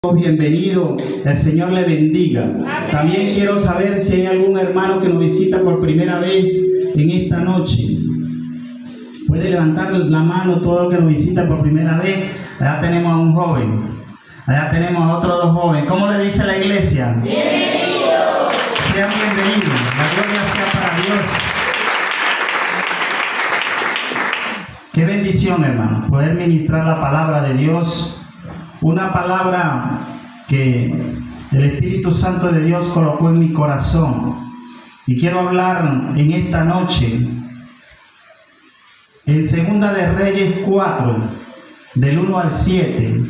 Bienvenido, el Señor le bendiga. Amén. También quiero saber si hay algún hermano que nos visita por primera vez en esta noche. Puede levantar la mano todo el que nos visita por primera vez. Allá tenemos a un joven, allá tenemos a otros dos jóvenes. ¿Cómo le dice la iglesia? Bienvenidos. Sean bienvenidos, la gloria sea para Dios. Qué bendición, hermano, poder ministrar la palabra de Dios. Una palabra que el Espíritu Santo de Dios colocó en mi corazón. Y quiero hablar en esta noche en Segunda de Reyes 4, del 1 al 7.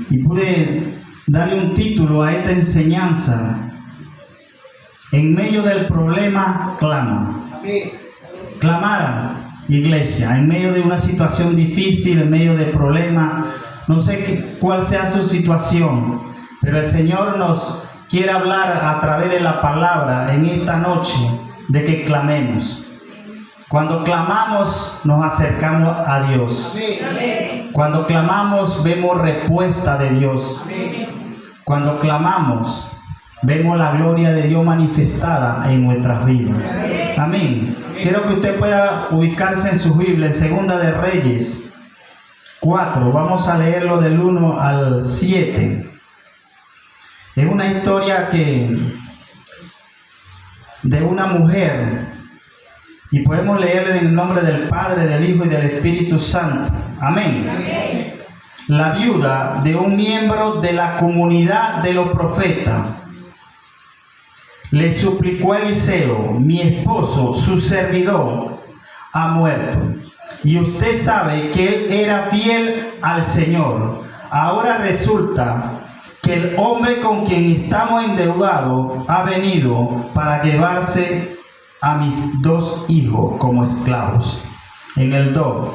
Y pude darle un título a esta enseñanza: En medio del problema, clama. Clamar, iglesia, en medio de una situación difícil, en medio de problemas. No sé cuál sea su situación, pero el Señor nos quiere hablar a través de la palabra en esta noche de que clamemos. Cuando clamamos nos acercamos a Dios. Cuando clamamos vemos respuesta de Dios. Cuando clamamos vemos la gloria de Dios manifestada en nuestras vidas. Amén. Quiero que usted pueda ubicarse en su Biblia, en Segunda de Reyes 4, vamos a leerlo del 1 al 7. Es una historia de una mujer, y podemos leerla en el nombre del Padre, del Hijo y del Espíritu Santo. Amén. Amén. La viuda de un miembro de la comunidad de los profetas le suplicó a Eliseo: mi esposo, su servidor, ha muerto. Y usted sabe que él era fiel al Señor. Ahora resulta que el hombre con quien estamos endeudados ha venido para llevarse a mis dos hijos como esclavos. En el 2.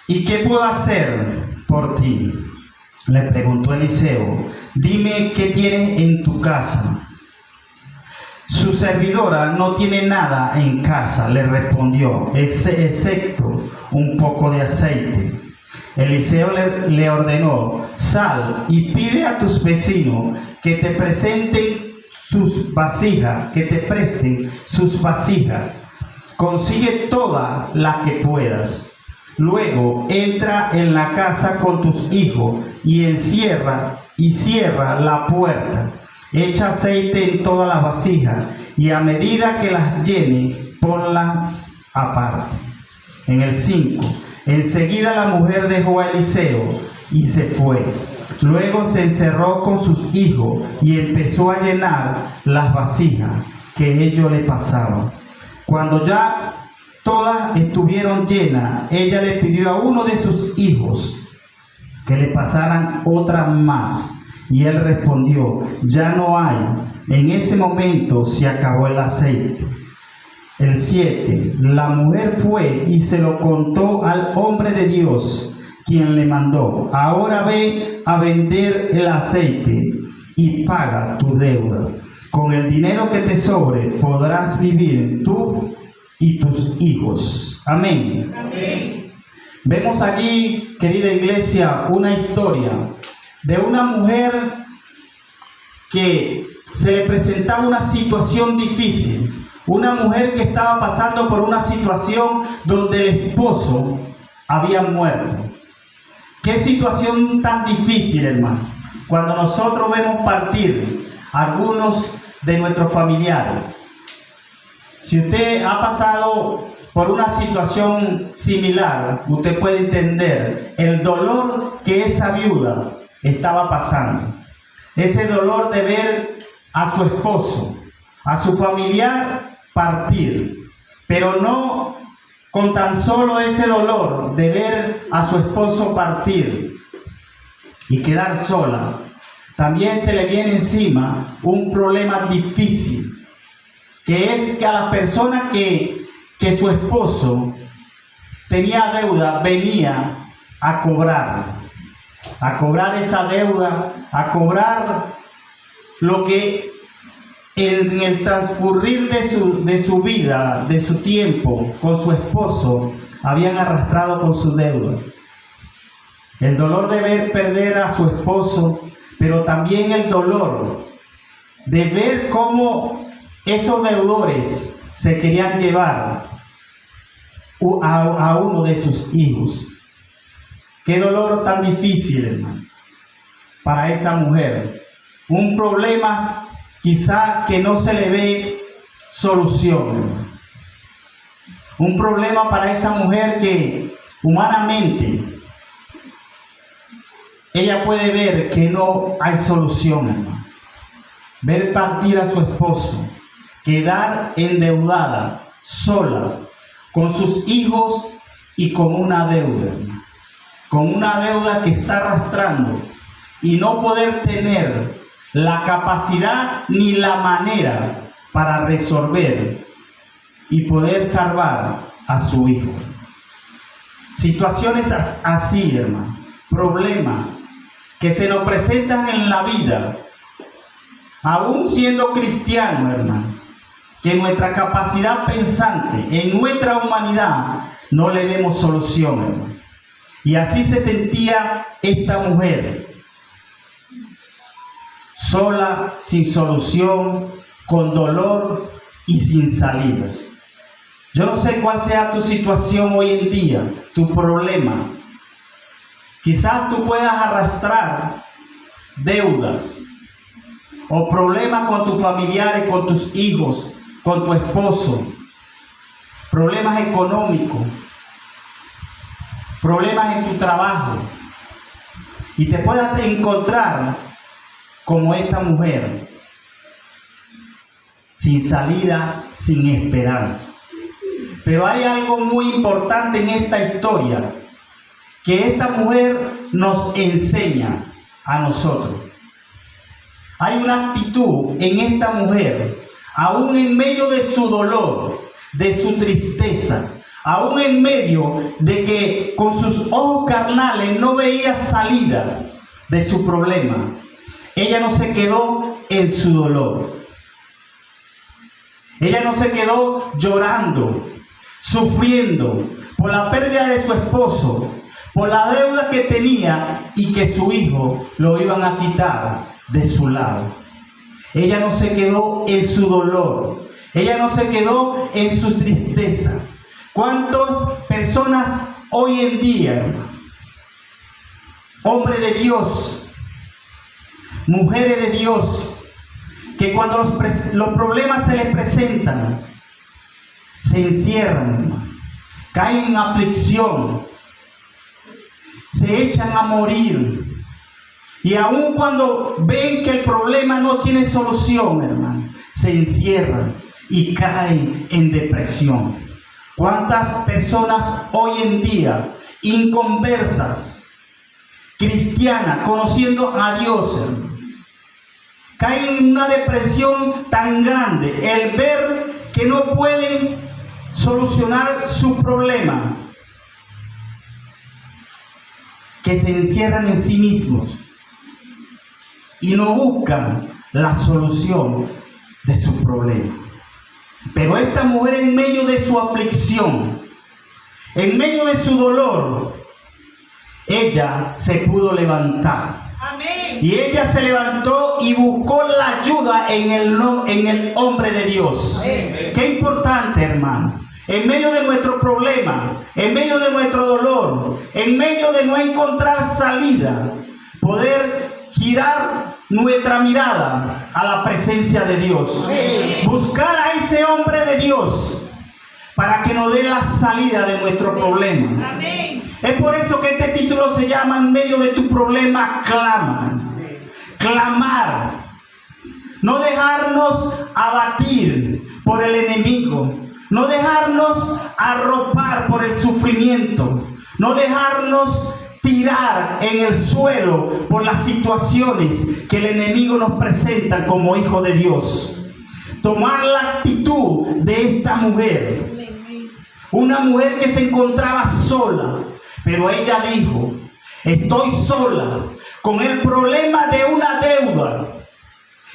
¿Y qué puedo hacer por ti?, le preguntó Eliseo. Dime qué tienes en tu casa. Su servidora no tiene nada en casa, le respondió, excepto un poco de aceite. Eliseo le ordenó: sal y pide a tus vecinos que te presenten sus vasijas, que te presten sus vasijas. Consigue todas las que puedas. Luego entra en la casa con tus hijos y cierra la puerta. Echa aceite en todas las vasijas y a medida que las llene, ponlas aparte. En el 5. Enseguida la mujer dejó a Eliseo y se fue. Luego se encerró con sus hijos y empezó a llenar las vasijas que ellos le pasaban. Cuando ya todas estuvieron llenas, ella le pidió a uno de sus hijos que le pasaran otra más. Y él respondió: ya no hay. En ese momento se acabó el aceite. El 7. La mujer fue y se lo contó al hombre de Dios, quien le mandó: ahora ve a vender el aceite y paga tu deuda. Con el dinero que te sobre podrás vivir tú y tus hijos. Amén. Amén. Vemos allí, querida iglesia, una historia de una mujer que se le presentaba una situación difícil, una mujer que estaba pasando por una situación donde el esposo había muerto. Qué situación tan difícil, hermano, cuando nosotros vemos partir algunos de nuestros familiares. Si usted ha pasado por una situación similar, usted puede entender el dolor que esa viuda estaba pasando. Ese dolor de ver a su esposo, a su familiar partir, pero no con tan solo ese dolor de ver a su esposo partir y quedar sola. También se le viene encima un problema difícil, que es que a la persona que su esposo tenía deuda venía a cobrar esa deuda, a cobrar lo que en el transcurrir de su vida, de su tiempo con su esposo, habían arrastrado con su deuda. El dolor de ver perder a su esposo, pero también el dolor de ver cómo esos deudores se querían llevar a uno de sus hijos. Qué dolor tan difícil, hermano, para esa mujer. Un problema quizá que no se le ve solución, hermano. Un problema para esa mujer que humanamente ella puede ver que no hay solución, hermano. Ver partir a su esposo, quedar endeudada, sola, con sus hijos y con una deuda, hermano. Con una deuda que está arrastrando y no poder tener la capacidad ni la manera para resolver y poder salvar a su hijo. Situaciones así, hermano, problemas que se nos presentan en la vida, aún siendo cristianos, hermano, que nuestra capacidad pensante, en nuestra humanidad, no le demos solución, hermano. Y así se sentía esta mujer, sola, sin solución, con dolor y sin salida. Yo no sé cuál sea tu situación hoy en día, tu problema. Quizás tú puedas arrastrar deudas o problemas con tus familiares, con tus hijos, con tu esposo, problemas económicos, problemas en tu trabajo, y te puedas encontrar como esta mujer, sin salida, sin esperanza. Pero hay algo muy importante en esta historia que esta mujer nos enseña a nosotros. Hay una actitud en esta mujer, aún en medio de su dolor, de su tristeza, aún en medio de que con sus ojos carnales no veía salida de su problema. Ella no se quedó en su dolor. Ella no se quedó llorando, sufriendo por la pérdida de su esposo, por la deuda que tenía y que su hijo lo iban a quitar de su lado. Ella no se quedó en su dolor. Ella no se quedó en su tristeza. ¿Cuántas personas hoy en día, hombres de Dios, mujeres de Dios, que cuando los problemas se les presentan, se encierran, caen en aflicción, se echan a morir? Y aun cuando ven que el problema no tiene solución, hermano, se encierran y caen en depresión. ¿Cuántas personas hoy en día, inconversas, cristianas, conociendo a Dios, hermano, caen en una depresión tan grande, el ver que no pueden solucionar su problema, que se encierran en sí mismos y no buscan la solución de su problema? Pero esta mujer, en medio de su aflicción, en medio de su dolor, ella se pudo levantar. Amén. Y ella se levantó y buscó la ayuda en el hombre de Dios. Amén. Qué importante, hermano. En medio de nuestro problema, en medio de nuestro dolor, en medio de no encontrar salida, poder girar nuestra mirada a la presencia de Dios. Amén. Buscar a ese hombre de Dios para que nos dé la salida de nuestro problema. Amén. Es por eso que este título se llama En medio de tu problema, clama. Clamar. No dejarnos abatir por el enemigo. No dejarnos arropar por el sufrimiento. No dejarnos tirar en el suelo por las situaciones que el enemigo nos presenta como hijo de Dios. Tomar la actitud de esta mujer. Una mujer que se encontraba sola, pero ella dijo: estoy sola, con el problema de una deuda,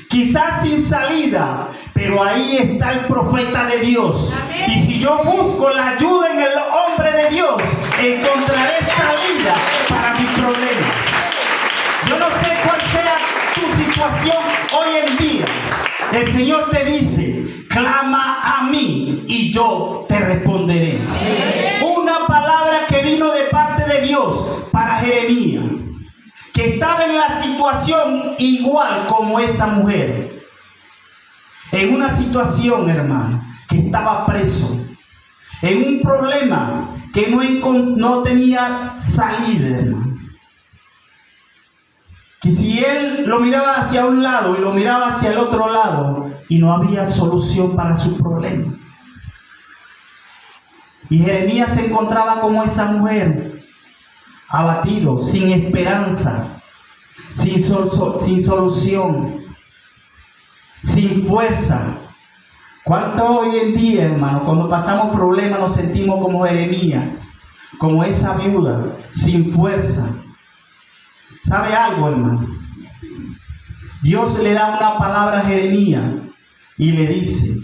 quizás sin salida, pero ahí está el profeta de Dios. Amén. Y si yo busco la ayuda en el hombre de Dios, encontraré salida para mi problema. Yo no sé cuál sea situación hoy en día, el Señor te dice, clama a mí y yo te responderé. Una palabra que vino de parte de Dios para Jeremías, que estaba en la situación igual como esa mujer. En una situación, hermano, que estaba preso. En un problema que no tenía salida, hermano. Que si él lo miraba hacia un lado y lo miraba hacia el otro lado y no había solución para su problema. Y Jeremías se encontraba como esa mujer, abatido, sin esperanza, sin solución, sin fuerza. ¿Cuánto hoy en día, hermano, cuando pasamos problemas nos sentimos como Jeremías, como esa viuda, sin fuerza? ¿Sabe algo, hermano? Dios le da una palabra a Jeremías y le dice,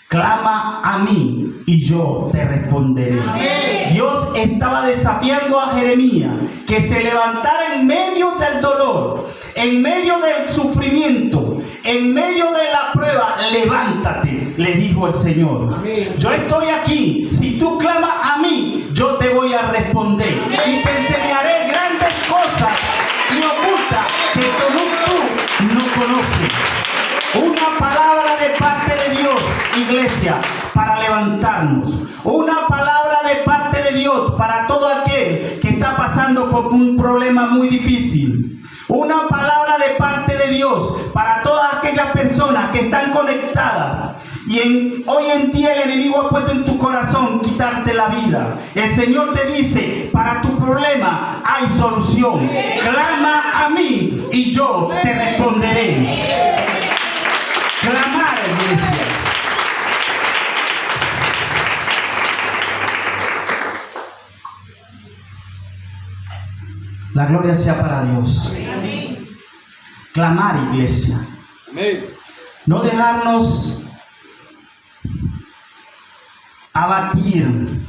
clama a mí y yo te responderé. Amén. Dios estaba desafiando a Jeremías que se levantara en medio del dolor, en medio del sufrimiento, en medio de la prueba. Levántate, le dijo el Señor. Amén. Yo estoy aquí. Si tú clamas a mí, yo te voy a responder. Amén. Y te enseñaré grandes cosas y ocultas que tú no conoces. Una palabra de parte de Dios, iglesia, para levantarnos. Una palabra de parte de Dios para todo aquel que está pasando por un problema muy difícil. Una palabra de parte de Dios para todas aquellas personas que están conectadas. Y hoy en día el enemigo ha puesto en tu corazón quitarte la vida. El Señor te dice, para tu problema hay solución. Clama a mí y yo te responderé. Clamar, iglesia. La gloria sea para Dios. Amén. Clamar, iglesia. Amén. No dejarnos abatir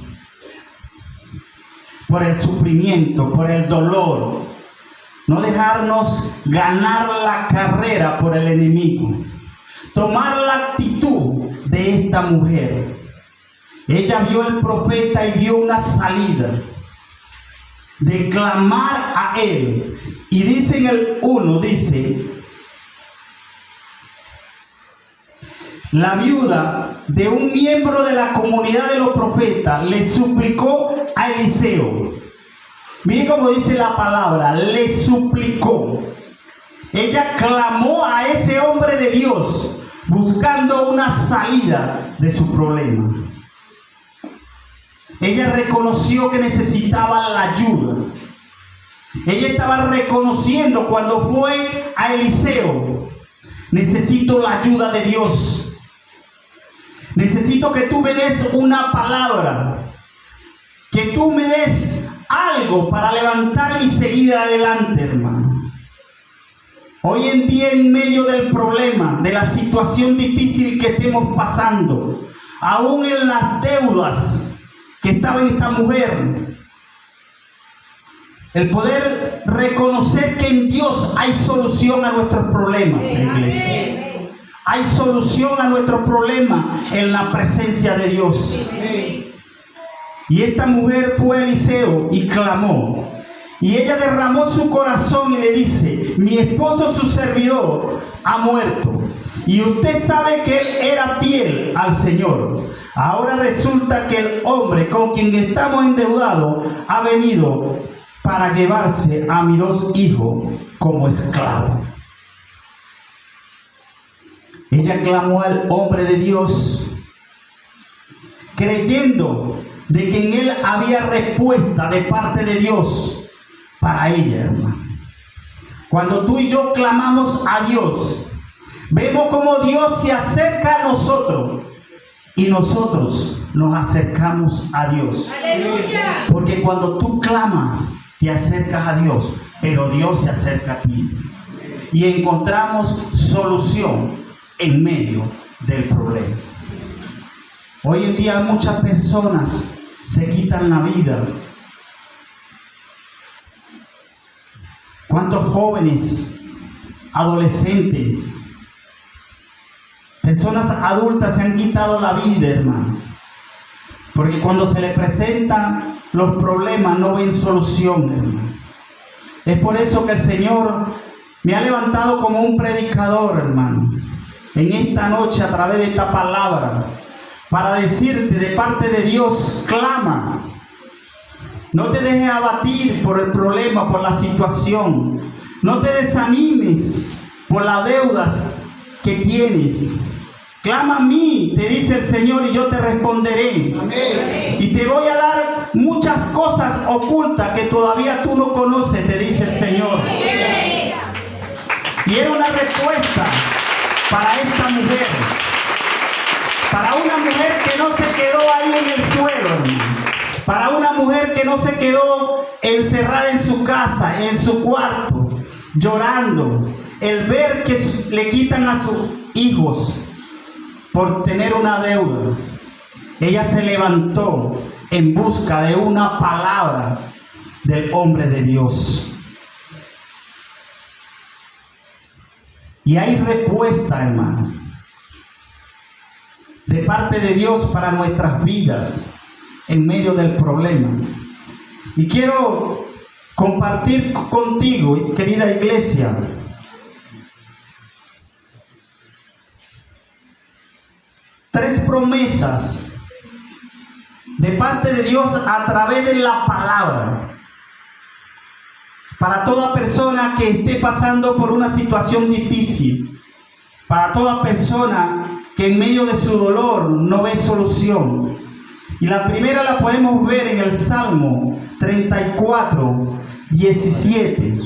por el sufrimiento, por el dolor. No dejarnos ganar la carrera por el enemigo. Tomar la actitud de esta mujer. Ella vio el profeta y vio una salida de clamar a él. Y dice en el 1, dice, la viuda de un miembro de la comunidad de los profetas le suplicó a Eliseo. Miren cómo dice la palabra, le suplicó. Ella clamó a ese hombre de Dios buscando una salida de su problema. Ella reconoció que necesitaba la ayuda. Ella estaba reconociendo cuando fue a Eliseo, necesito la ayuda de Dios. Necesito que tú me des una palabra, que tú me des algo para levantarme y seguir adelante, hermano. Hoy en día, en medio del problema, de la situación difícil que estemos pasando, aún en las deudas que estaba en esta mujer, el poder reconocer que en Dios hay solución a nuestros problemas, iglesia. Hay solución a nuestros problemas en la presencia de Dios. Y esta mujer fue a Eliseo y clamó. Y ella derramó su corazón y le dice, mi esposo, su servidor, ha muerto. Y usted sabe que él era fiel al Señor. Ahora resulta que el hombre con quien estamos endeudados ha venido para llevarse a mis 2 hijos como esclavos. Ella clamó al hombre de Dios, creyendo de que en él había respuesta de parte de Dios para ella, hermano. Cuando tú y yo clamamos a Dios, vemos cómo Dios se acerca a nosotros y nosotros nos acercamos a Dios. ¡Aleluya! Porque cuando tú clamas, te acercas a Dios, pero Dios se acerca a ti. Y encontramos solución en medio del problema. Hoy en día muchas personas se quitan la vida. ¿Cuántos jóvenes adolescentes, personas adultas se han quitado la vida, hermano. Porque cuando se les presentan los problemas no ven solución, hermano. Es por eso que el Señor me ha levantado como un predicador, hermano, en esta noche a través de esta palabra, para decirte de parte de Dios, clama. No te dejes abatir por el problema, por la situación. No te desanimes por las deudas que tienes. Clama a mí, te dice el Señor, y yo te responderé. Amén. Y te voy a dar muchas cosas ocultas que todavía tú no conoces, te dice el Señor. Amén. Y era una respuesta para esta mujer. Para una mujer que no se quedó ahí en el suelo, hermano. Para una mujer que no se quedó encerrada en su casa, en su cuarto, llorando. El ver que le quitan a sus hijos por tener una deuda. Ella se levantó en busca de una palabra del hombre de Dios. Y hay respuesta, hermano, de parte de Dios para nuestras vidas en medio del problema. Y quiero compartir contigo, querida iglesia, tres promesas de parte de Dios a través de la palabra para toda persona que esté pasando por una situación difícil, para toda persona que en medio de su dolor no ve solución. Y la primera la podemos ver en el Salmo 34, 17.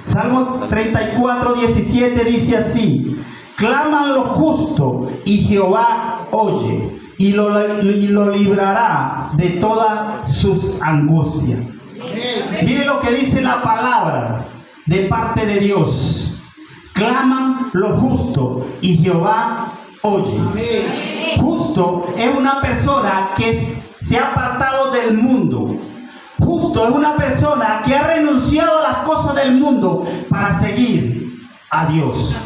Salmo 34, 17 dice así: claman los justos y Jehová oye y lo librará de todas sus angustias. Mire lo que dice la palabra de parte de Dios. Claman los justos y Jehová oye. Justo es una persona que se ha apartado del mundo. Justo es una persona que ha renunciado a las cosas del mundo para seguir a Dios.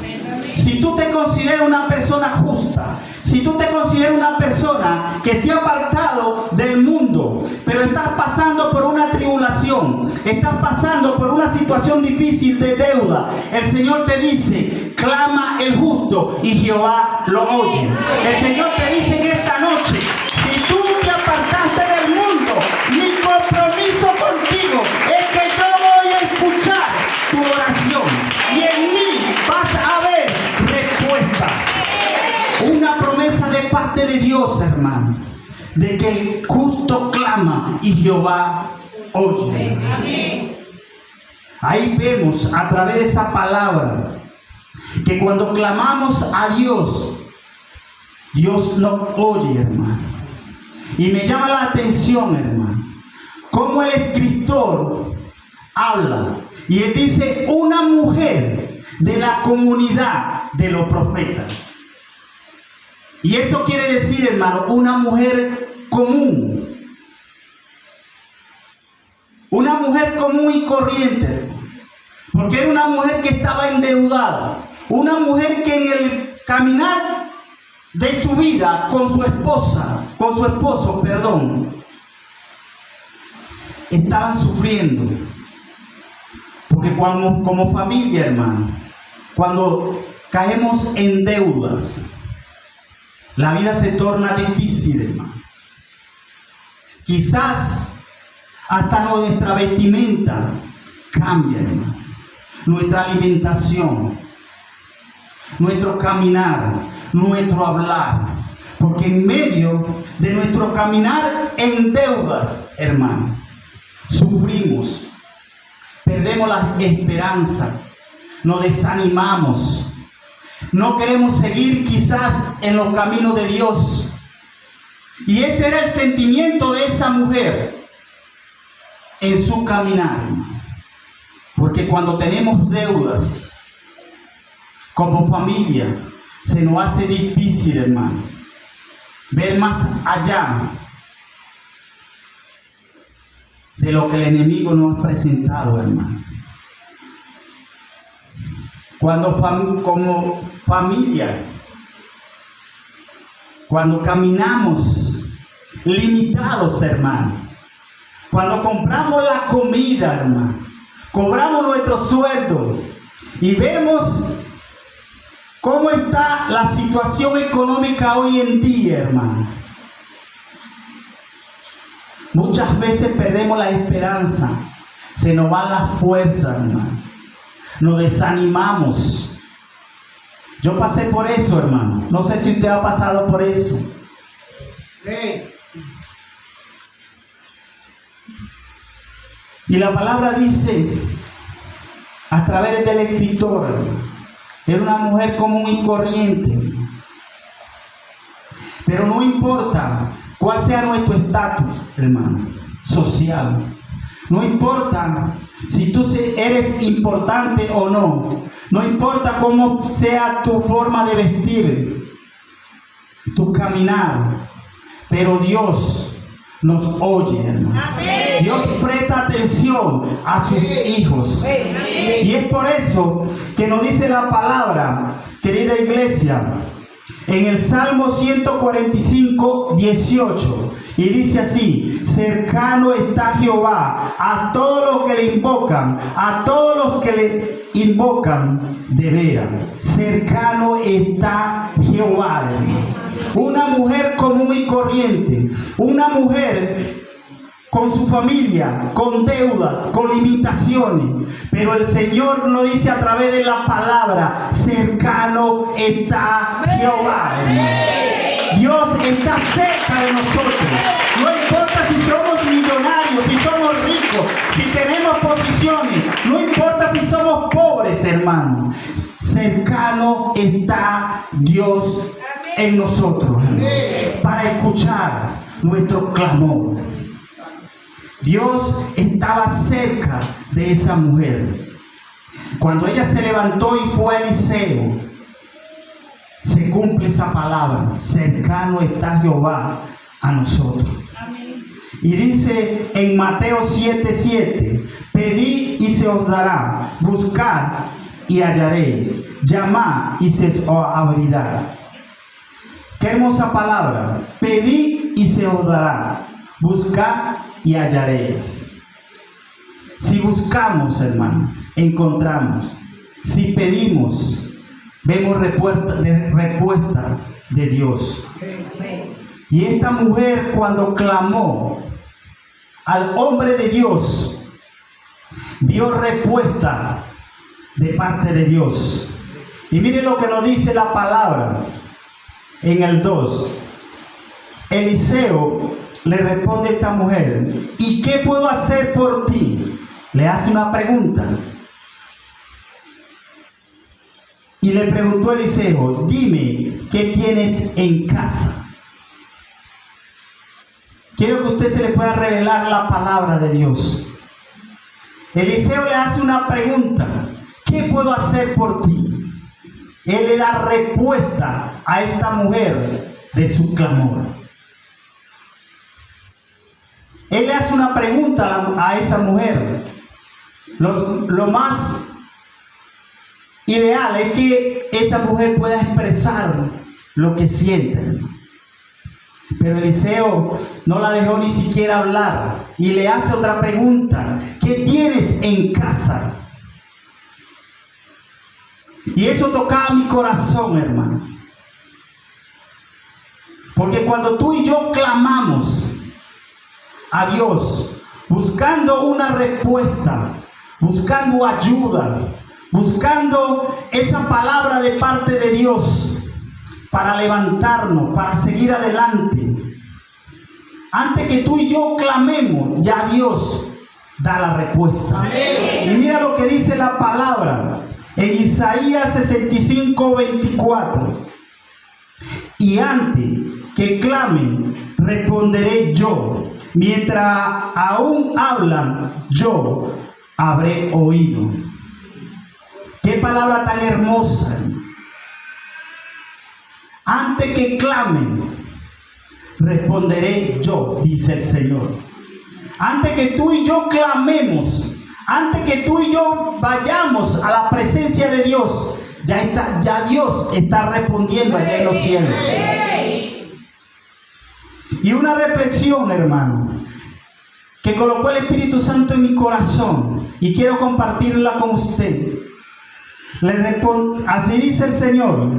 Si tú te consideras una persona justa, si tú te consideras una persona que se ha apartado del mundo, pero estás pasando por una tribulación, estás pasando por una situación difícil de deuda, el Señor te dice: clama el justo y Jehová lo oye. El Señor te dice en esta noche: si tú te apartaste del mundo, mi compromiso contigo es que yo voy a escuchar tu oración y en mí vas a ver respuesta. Una promesa de parte de Dios, hermano, de que el justo clama y Jehová oye. Ahí vemos a través de esa palabra que cuando clamamos a Dios, Dios nos oye, hermano. Y me llama la atención, hermano, cómo el escritor habla. Y él dice: una mujer de la comunidad de los profetas. Y eso quiere decir, hermano, una mujer común. Una mujer común y corriente. Porque era una mujer que estaba endeudada. Una mujer que en el caminar de su vida con su esposo, estaban sufriendo. Porque como familia, hermano, cuando caemos en deudas, la vida se torna difícil, hermano. Quizás hasta nuestra vestimenta cambia, hermano. Nuestra alimentación, nuestro caminar, nuestro hablar. Porque en medio de nuestro caminar en deudas, hermano, sufrimos, perdemos la esperanza, nos desanimamos, no queremos seguir quizás en los caminos de Dios. Y ese era el sentimiento de esa mujer en su caminar. Porque cuando tenemos deudas como familia, se nos hace difícil, hermano, ver más allá de lo que el enemigo nos ha presentado, hermano. Cuando como familia, cuando caminamos limitados, hermano, cuando compramos la comida, hermano, cobramos nuestro sueldo y vemos cómo está la situación económica hoy en día, hermano. Muchas veces perdemos la esperanza, se nos van las fuerzas, hermano. Nos desanimamos. Yo pasé por eso, hermano. No sé si usted ha pasado por eso. Y la palabra dice, a través del escritor, era una mujer común y corriente. Pero no importa cuál sea nuestro estatus, hermano, social. No importa si tú eres importante o no. No importa cómo sea tu forma de vestir, tu caminar. Pero Dios nos oye, hermano. Amén. Dios presta atención a sus hijos. Amén. Y es por eso que nos dice la palabra, querida iglesia, en el Salmo 145, 18. Y dice así: cercano está Jehová a todos los que le invocan, a todos los que le invocan de veras. Cercano está Jehová. Una mujer común y corriente, una mujer con su familia, con deuda, con limitaciones. Pero el Señor nos dice a través de la palabra: cercano está Jehová. Dios está cerca de nosotros. No importa si somos millonarios, si somos ricos, si tenemos posiciones, no importa si somos pobres, hermano. Cercano está Dios en nosotros, hermano, para escuchar nuestro clamor. Dios estaba cerca de esa mujer. Cuando ella se levantó y fue a Eliseo, se cumple esa palabra: cercano está Jehová a nosotros. Amén. Y dice en Mateo 7:7: pedid y se os dará, buscad y hallaréis, llamad y se os abrirá. Qué hermosa palabra: pedid y se os dará, buscad y hallaréis. Si buscamos, hermano, encontramos. Si pedimos, vemos respuesta de Dios. Y esta mujer, cuando clamó al hombre de Dios, vio respuesta de parte de Dios. Y mire lo que nos dice la palabra en el 2. Eliseo le responde a esta mujer: ¿y qué puedo hacer por ti? Le hace una pregunta. Y le preguntó Eliseo: dime, ¿qué tienes en casa? Quiero que a usted se le pueda revelar la palabra de Dios. Eliseo le hace una pregunta: ¿qué puedo hacer por ti? Él le da respuesta a esta mujer de su clamor. Él le hace una pregunta a esa mujer. Lo más ideal es que esa mujer pueda expresar lo que siente. Pero Eliseo no la dejó ni siquiera hablar y le hace otra pregunta: ¿qué tienes en casa? Y eso tocaba mi corazón, hermano. Porque cuando tú y yo clamamos a Dios, buscando una respuesta, buscando ayuda, buscando esa palabra de parte de Dios para levantarnos, para seguir adelante, antes que tú y yo clamemos, ya Dios da la respuesta. Amén. Y mira lo que dice la palabra en Isaías 65:24: y antes que clamen, responderé yo. Mientras aún hablan, yo habré oído. Qué palabra tan hermosa. Antes que clamen, responderé yo, dice el Señor. Antes que tú y yo clamemos, Antes que tú y yo vayamos a la presencia de Dios, ya Dios está respondiendo allá en los cielos. Y una reflexión, hermano, que colocó el Espíritu Santo en mi corazón y quiero compartirla con usted. Así dice el Señor: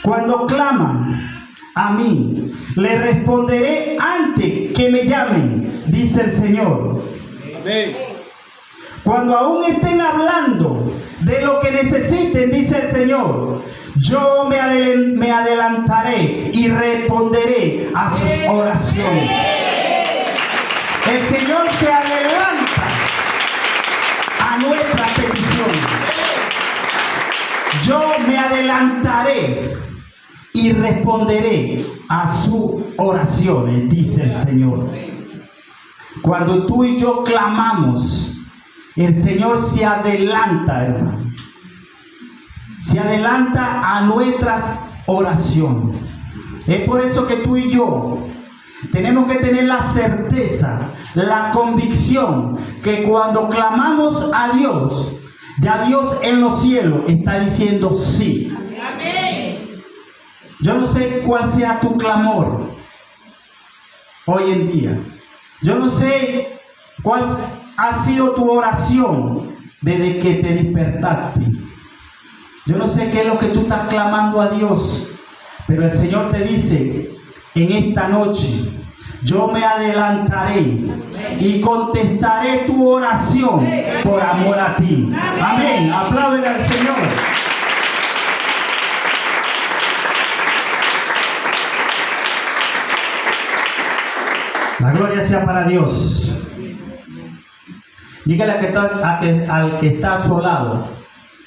cuando claman a mí, le responderé antes que me llamen, dice el Señor. Amén. Cuando aún estén hablando de lo que necesiten, dice el Señor, yo me adelantaré y responderé a sus oraciones. El Señor se adelanta a nuestras peticiones. Yo me adelantaré y responderé a sus oraciones, dice el Señor. Cuando tú y yo clamamos, el Señor se adelanta, hermano. Se adelanta a nuestras oraciones. Es por eso que tú y yo tenemos que tener la certeza, la convicción que cuando clamamos a Dios, ya Dios en los cielos está diciendo sí. Amén. Yo no sé cuál sea tu clamor hoy en día. Yo no sé cuál ha sido tu oración desde que te despertaste. Yo no sé qué es lo que tú estás clamando a Dios, pero el Señor te dice en esta noche: yo me adelantaré y contestaré tu oración por amor a ti. Amén. Apláudele al Señor. La gloria sea para Dios. Dígale al que está a su lado: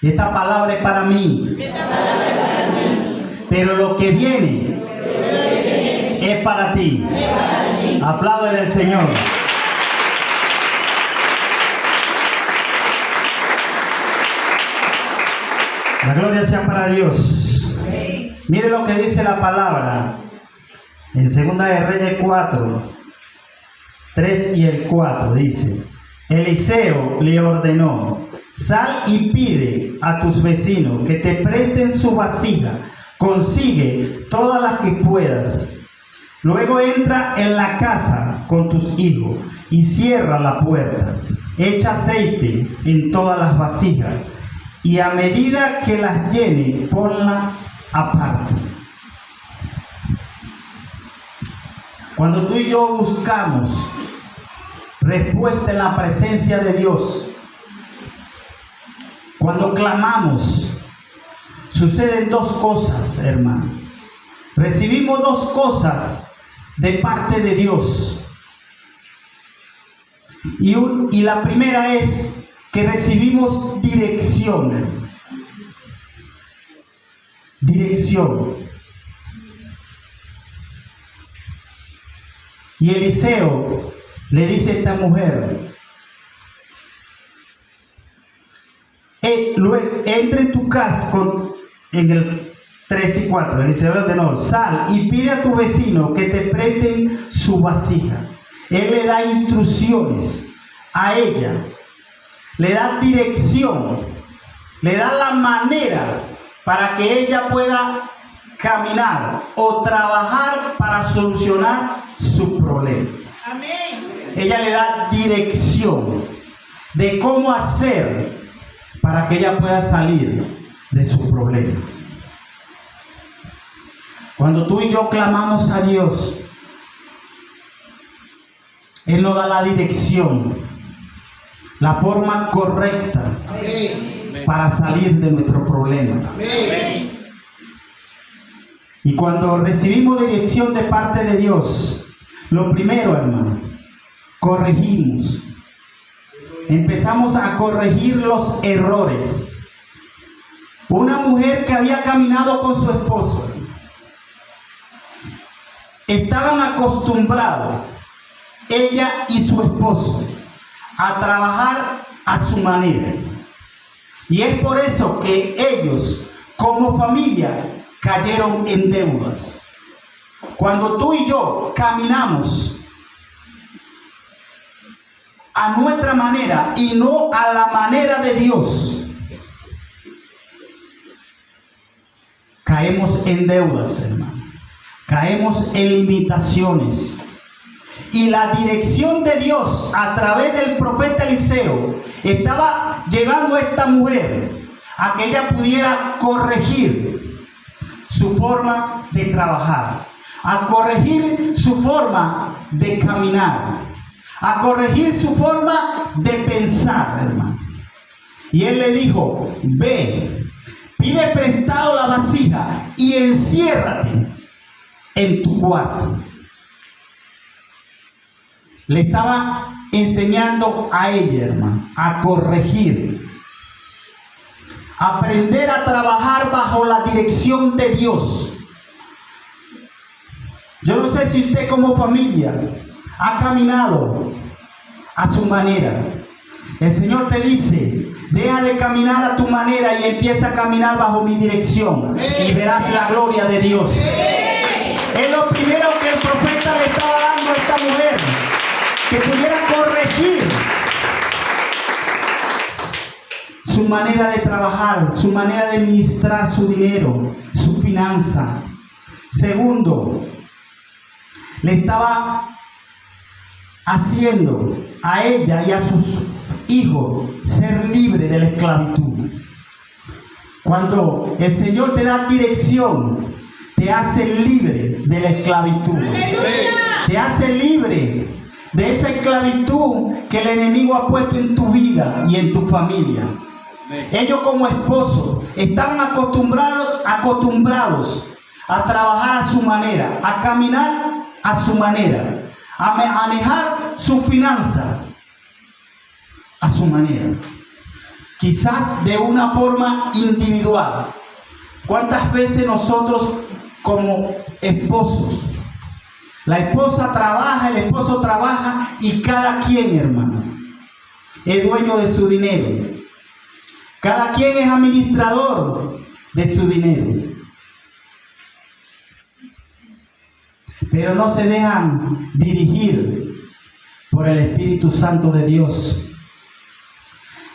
esta palabra es para mí. Pero lo que viene es para ti. Apláudele al Señor. La gloria sea para Dios. Mire lo que dice la palabra en 2 de Reyes 4, 3 y el 4. Dice: Eliseo le ordenó: sal y pide a tus vecinos que te presten su vasija, consigue todas las que puedas. Luego entra en la casa con tus hijos y cierra la puerta. Echa aceite en todas las vasijas y a medida que las llene, ponla aparte. Cuando tú y yo buscamos respuesta en la presencia de Dios, cuando clamamos, suceden dos cosas, hermano. Recibimos dos cosas de parte de Dios. Y la primera es que recibimos dirección. Dirección. Y Eliseo le dice a esta mujer: entra en tu casa, en el 3 y 4, Eliseo ordenó: sal y pide a tu vecino que te presten su vasija. Él le da instrucciones a ella, le da dirección, le da la manera para que ella pueda caminar o trabajar para solucionar su problema. Amén. Ella le da dirección de cómo hacer para que ella pueda salir de su problema. Cuando tú y yo clamamos a Dios, Él nos da la dirección, la forma correcta para salir de nuestro problema. Y cuando recibimos dirección de parte de Dios, lo primero, hermano, corregimos. Empezamos a corregir los errores. Una mujer que había caminado con su esposo, estaban acostumbrados, ella y su esposo, a trabajar a su manera. Y es por eso que ellos, como familia, cayeron en deudas. Cuando tú y yo caminamos a nuestra manera y no a la manera de Dios, caemos en deudas, hermano. Caemos en limitaciones. Y la dirección de Dios a través del profeta Eliseo estaba llevando a esta mujer a que ella pudiera corregir su forma de trabajar, a corregir su forma de caminar, a corregir su forma de pensar, hermano. Y él le dijo: ve, pide prestado la vasija y enciérrate en tu cuarto. Le estaba enseñando a ella, hermano, a corregir, a aprender a trabajar bajo la dirección de Dios. Yo no sé si usted como familia ha caminado a su manera. El Señor te dice: deja de caminar a tu manera y empieza a caminar bajo mi dirección y verás la gloria de Dios. Es lo primero que el profeta le estaba dando a esta mujer, que pudiera corregir su manera de trabajar, su manera de administrar su dinero, su finanza. Segundo, le estaba haciendo a ella y a sus hijos ser libre de la esclavitud. Cuando el Señor te da dirección, te hace libre de la esclavitud. Te hace libre de esa esclavitud que el enemigo ha puesto en tu vida y en tu familia. Ellos como esposos estaban acostumbrados a trabajar a su manera, a caminar a su manera, a manejar su finanza a su manera, quizás de una forma individual. ¿Cuántas veces nosotros como esposos, la esposa trabaja, el esposo trabaja y cada quien, hermano, es dueño de su dinero? Cada quien es administrador de su dinero. Pero no se dejan dirigir por el Espíritu Santo de Dios,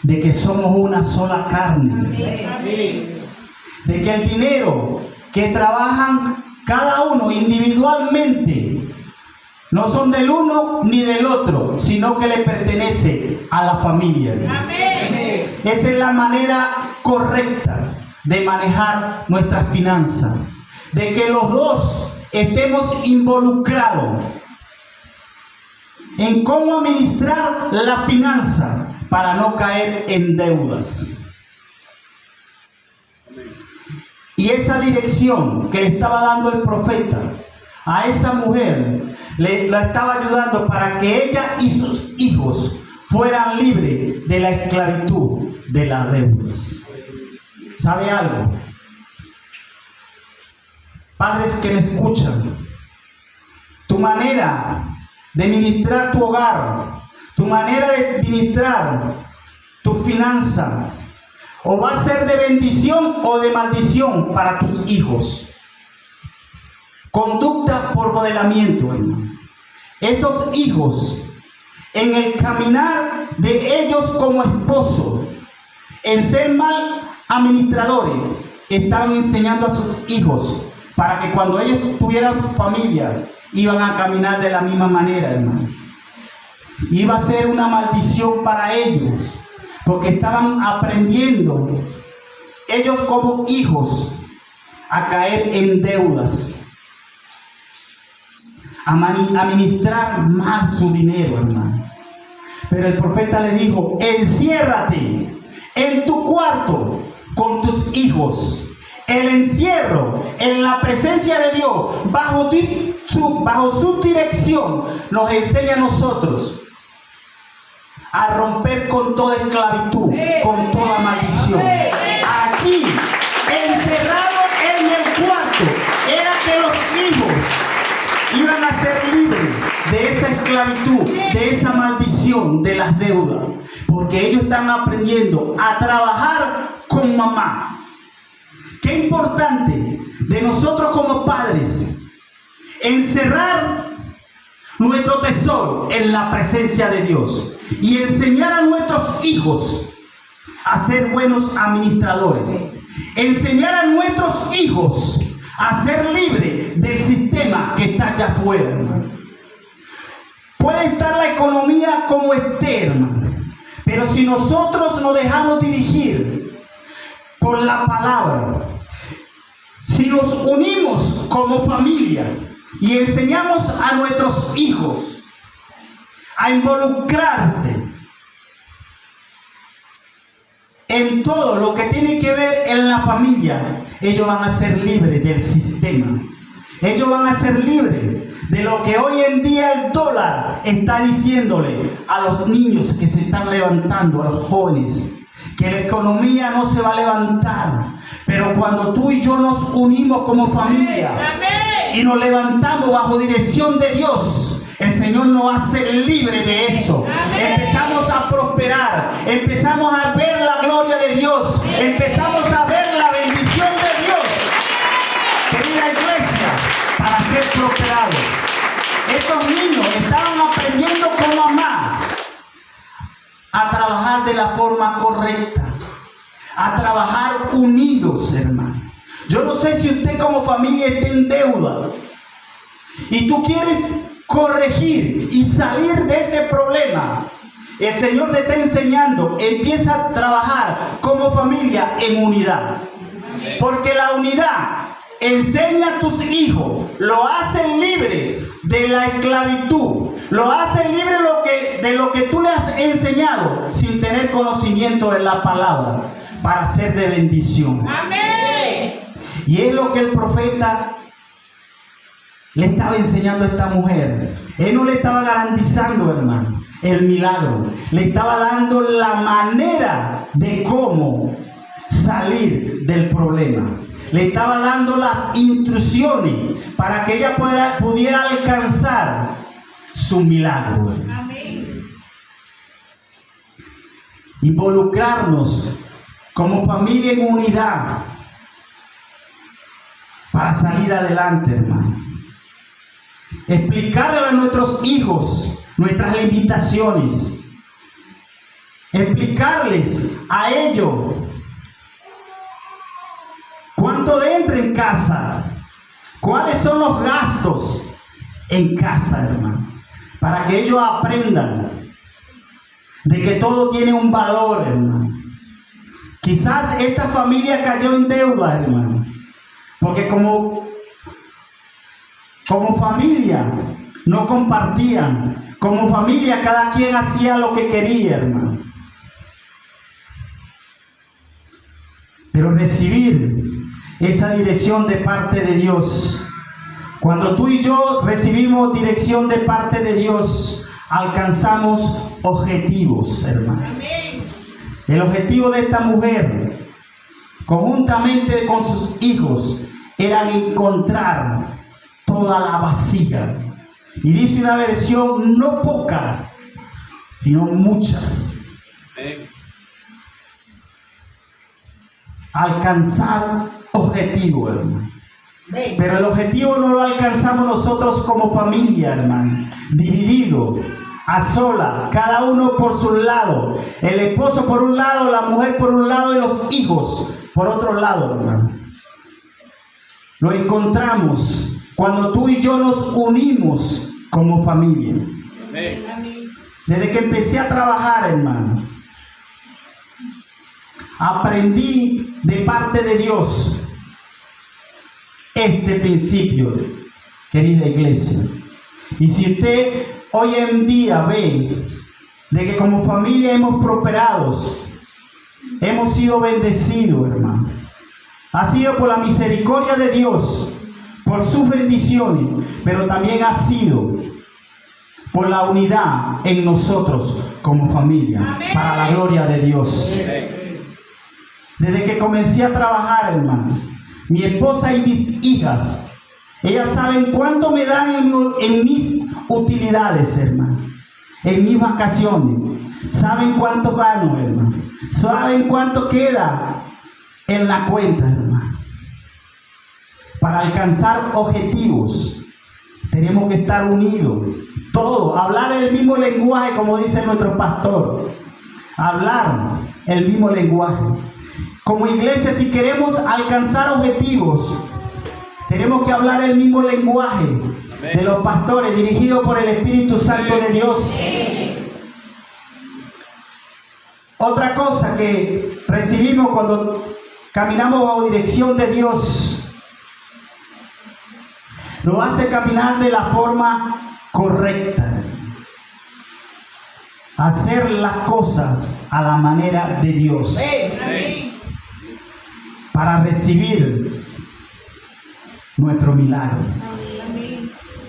de que somos una sola carne. Amén. De que el dinero que trabajan cada uno individualmente no son del uno ni del otro, sino que le pertenece a la familia. Amén. Esa es la manera correcta de manejar nuestras finanzas, de que los dos estemos involucrados en cómo administrar la finanza para no caer en deudas. Y esa dirección que le estaba dando el profeta a esa mujer, la estaba ayudando para que ella y sus hijos fueran libres de la esclavitud de las deudas. ¿Sabe algo? Padres que me escuchan, tu manera de ministrar tu hogar, tu manera de administrar tu finanza, o va a ser de bendición o de maldición para tus hijos. Conducta por modelamiento, hermano. Esos hijos, en el caminar de ellos como esposos, en ser mal administradores, estaban enseñando a sus hijos para que cuando ellos tuvieran su familia, iban a caminar de la misma manera, hermano. Iba a ser una maldición para ellos, porque estaban aprendiendo ellos como hijos a caer en deudas, a administrar mal su dinero, hermano. Pero el profeta le dijo: enciérrate en tu cuarto con tus hijos. El encierro en la presencia de Dios, bajo su dirección, nos enseña a nosotros a romper con toda esclavitud, con toda maldición. Aquí, encerrado en el cuarto, era que los hijos iban a ser libres de esa esclavitud, de esa maldición, de las deudas, porque ellos están aprendiendo a trabajar con mamá. Qué importante de nosotros como padres encerrar nuestro tesoro en la presencia de Dios y enseñar a nuestros hijos a ser buenos administradores. Enseñar a nuestros hijos a ser libres del sistema que está allá afuera, hermano. Puede estar la economía como esté, hermano, pero si nosotros nos dejamos dirigir por la palabra, si nos unimos como familia y enseñamos a nuestros hijos a involucrarse en todo lo que tiene que ver en la familia, ellos van a ser libres del sistema. Ellos van a ser libres de lo que hoy en día el dólar está diciéndole a los niños que se están levantando, a los jóvenes, que la economía no se va a levantar. Pero cuando tú y yo nos unimos como familia y nos levantamos bajo dirección de Dios, el Señor nos hace libre de eso. Empezamos a prosperar, empezamos a ver la gloria de Dios, empezamos a ver la bendición de Dios. Querida iglesia, para ser prosperados. Estos niños estaban aprendiendo cómo amar, a trabajar de la forma correcta, a trabajar unidos, hermano. Yo no sé si usted como familia está en deuda y tú quieres corregir y salir de ese problema. El Señor te está enseñando, empieza a trabajar como familia en unidad. Porque la unidad enseña a tus hijos, lo hace libre de la esclavitud, lo hace libre de lo que tú le has enseñado sin tener conocimiento de la palabra, para ser de bendición. Amén. Y es lo que el profeta le estaba enseñando a esta mujer. Él no le estaba garantizando, hermano, el milagro. Le estaba dando la manera de cómo salir del problema. Le estaba dando las instrucciones para que ella pudiera alcanzar su milagro. Amén. Involucrarnos como familia en unidad para salir adelante, hermano. Explicarle a nuestros hijos nuestras limitaciones. Explicarles a ellos cuánto entra en casa, cuáles son los gastos en casa, hermano, para que ellos aprendan de que todo tiene un valor, hermano. Quizás esta familia cayó en deuda, hermano, porque como familia no compartían, como familia cada quien hacía lo que quería, hermano. Pero recibir esa dirección de parte de Dios, cuando tú y yo recibimos dirección de parte de Dios, alcanzamos objetivos, hermano. El objetivo de esta mujer, conjuntamente con sus hijos, era encontrar toda la vasija. Y dice una versión, no pocas, sino muchas. Alcanzar objetivo, hermano. Pero el objetivo no lo alcanzamos nosotros como familia, hermano. Dividido, a sola, cada uno por su lado. El esposo por un lado, la mujer por un lado y los hijos por otro lado, hermano. Lo encontramos cuando tú y yo nos unimos como familia. Desde que empecé a trabajar, hermano, aprendí de parte de Dios este principio, querida iglesia. Y si usted hoy en día ve de que como familia hemos prosperado, hemos sido bendecidos, hermano, ha sido por la misericordia de Dios, por sus bendiciones, pero también ha sido por la unidad en nosotros como familia. Amén. Para la gloria de Dios. Amén. Desde que comencé a trabajar, hermano, mi esposa y mis hijas, ellas saben cuánto me dan en mis utilidades, hermano, en mis vacaciones. Saben cuánto gano, hermano. Saben cuánto queda en la cuenta, hermano, para alcanzar objetivos, Tenemos que estar unidos. Todo, hablar el mismo lenguaje, como dice nuestro pastor. Hablar el mismo lenguaje. Como iglesia, si queremos alcanzar objetivos, tenemos que hablar el mismo lenguaje de los pastores, dirigidos por el Espíritu Santo de Dios. Otra cosa que recibimos cuando caminamos bajo dirección de Dios, lo hace caminar de la forma correcta. Hacer las cosas a la manera de Dios. Para recibir nuestro milagro.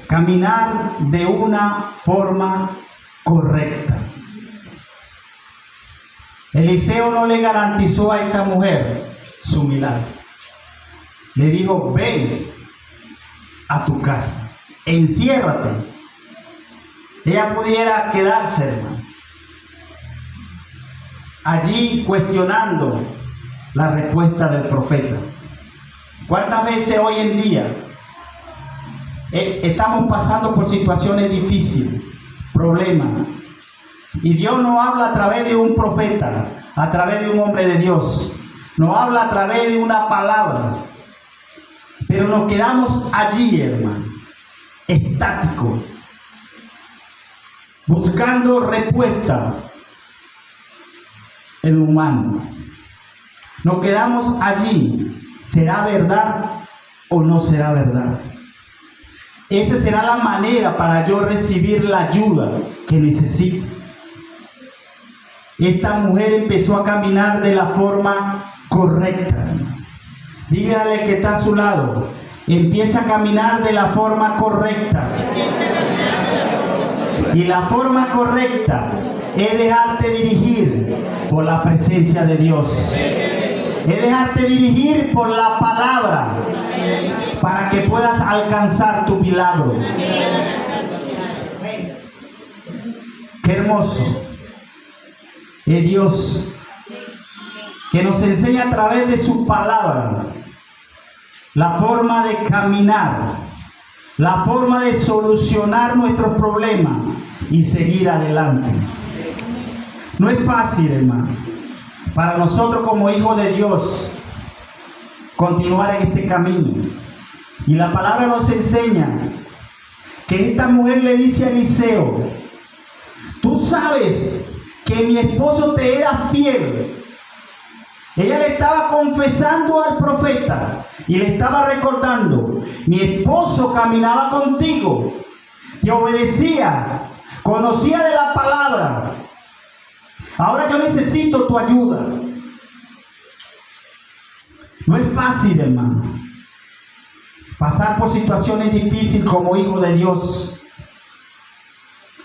Caminar de una forma correcta. Eliseo no le garantizó a esta mujer su milagro. Le dijo, ven a tu casa, enciérrate. Ella pudiera quedarse, hermano, allí cuestionando la respuesta del profeta. ¿Cuántas veces hoy en día estamos pasando por situaciones difíciles, problemas? Y Dios nos habla a través de un profeta, a través de un hombre de Dios. Nos habla a través de una palabra. Pero nos quedamos allí, hermano, estáticos, buscando respuesta en lo humano. Nos quedamos allí. ¿Será verdad o no será verdad? Esa será la manera para yo recibir la ayuda que necesito. Esta mujer empezó a caminar de la forma correcta. Dígale que está a su lado, empieza a caminar de la forma correcta. Y la forma correcta es dejarte dirigir por la presencia de Dios. Es dejarte dirigir por la palabra para que puedas alcanzar tu milagro. Qué hermoso es Dios, que nos enseña a través de su palabra la forma de caminar, la forma de solucionar nuestros problemas y seguir adelante. No es fácil, hermano, para nosotros como hijos de Dios continuar en este camino. Y la palabra nos enseña que esta mujer le dice a Eliseo, tú sabes que mi esposo te era fiel. Ella le estaba confesando al profeta y le estaba recordando, mi esposo caminaba contigo, te obedecía, conocía de la palabra. Ahora yo necesito tu ayuda. No es fácil, hermano, pasar por situaciones difíciles como hijo de Dios.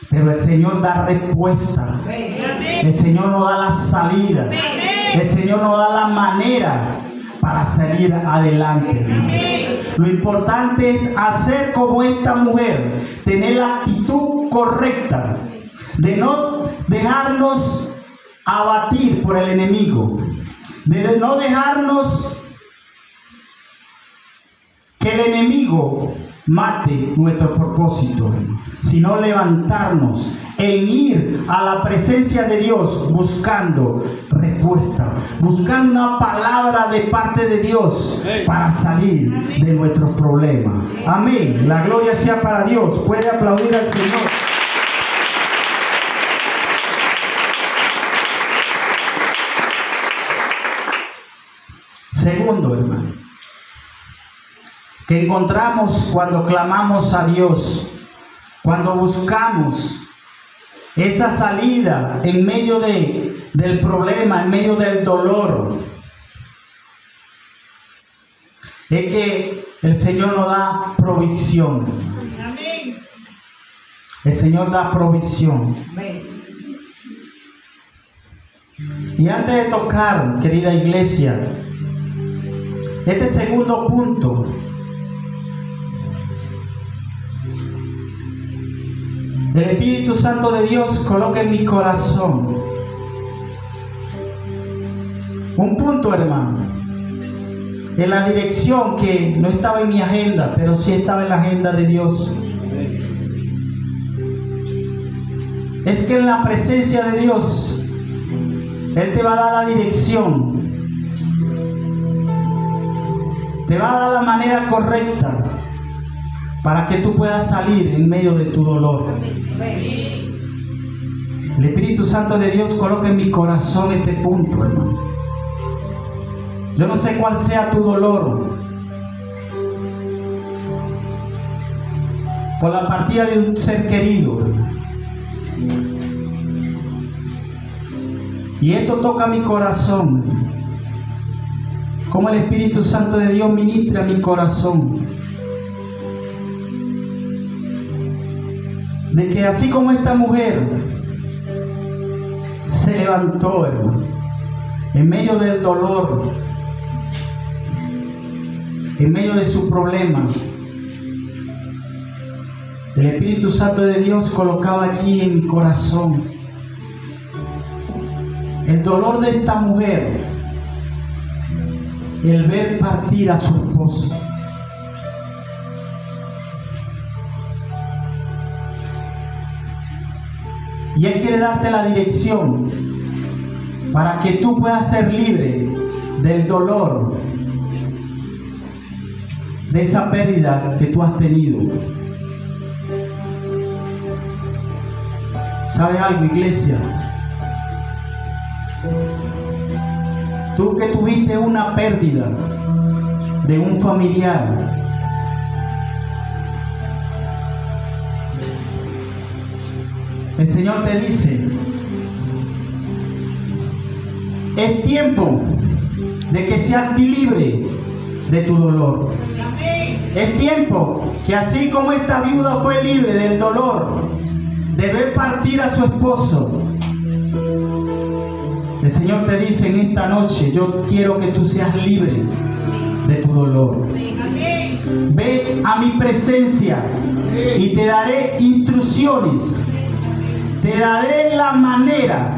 Pero el Señor da respuesta. El Señor nos da la salida. El Señor nos da la manera para salir adelante. Lo importante es hacer como esta mujer, tener la actitud correcta, de no dejarnos abatir por el enemigo, de no dejarnos que el enemigo mate nuestro propósito, sino levantarnos en ir a la presencia de Dios buscando respuesta, buscando una palabra de parte de Dios para salir de nuestros problemas. Amén. La gloria sea para Dios. Puede aplaudir al Señor. Segundo, hermano, que encontramos cuando clamamos a Dios, cuando buscamos esa salida en medio del problema, en medio del dolor, es que el Señor nos da provisión. El Señor da provisión. Y antes de tocar, querida iglesia, este segundo punto, el Espíritu Santo de Dios coloca en mi corazón un punto, hermano, en la dirección que no estaba en mi agenda, pero sí estaba en la agenda de Dios. es que en la presencia de Dios, Él te va a dar la dirección, te va a dar la manera correcta para que tú puedas salir en medio de tu dolor. El Espíritu Santo de Dios coloca en mi corazón este punto, hermano. Yo no sé cuál sea tu dolor por la partida de un ser querido, y esto toca mi corazón, como el Espíritu Santo de Dios ministra mi corazón, de que así como esta mujer se levantó, hermano, en medio del dolor, en medio de su problema, el Espíritu Santo de Dios colocaba allí en mi corazón el dolor de esta mujer, el ver partir a su esposo. Y Él quiere darte la dirección para que tú puedas ser libre del dolor, de esa pérdida que tú has tenido. ¿Sabes algo, iglesia? Tú que tuviste una pérdida de un familiar, el Señor te dice, es tiempo de que seas libre de tu dolor. Es tiempo que así como esta viuda fue libre del dolor de ver partir a su esposo, el Señor te dice en esta noche, yo quiero que tú seas libre de tu dolor. Ve a mi presencia y te daré instrucciones. Te daré la manera,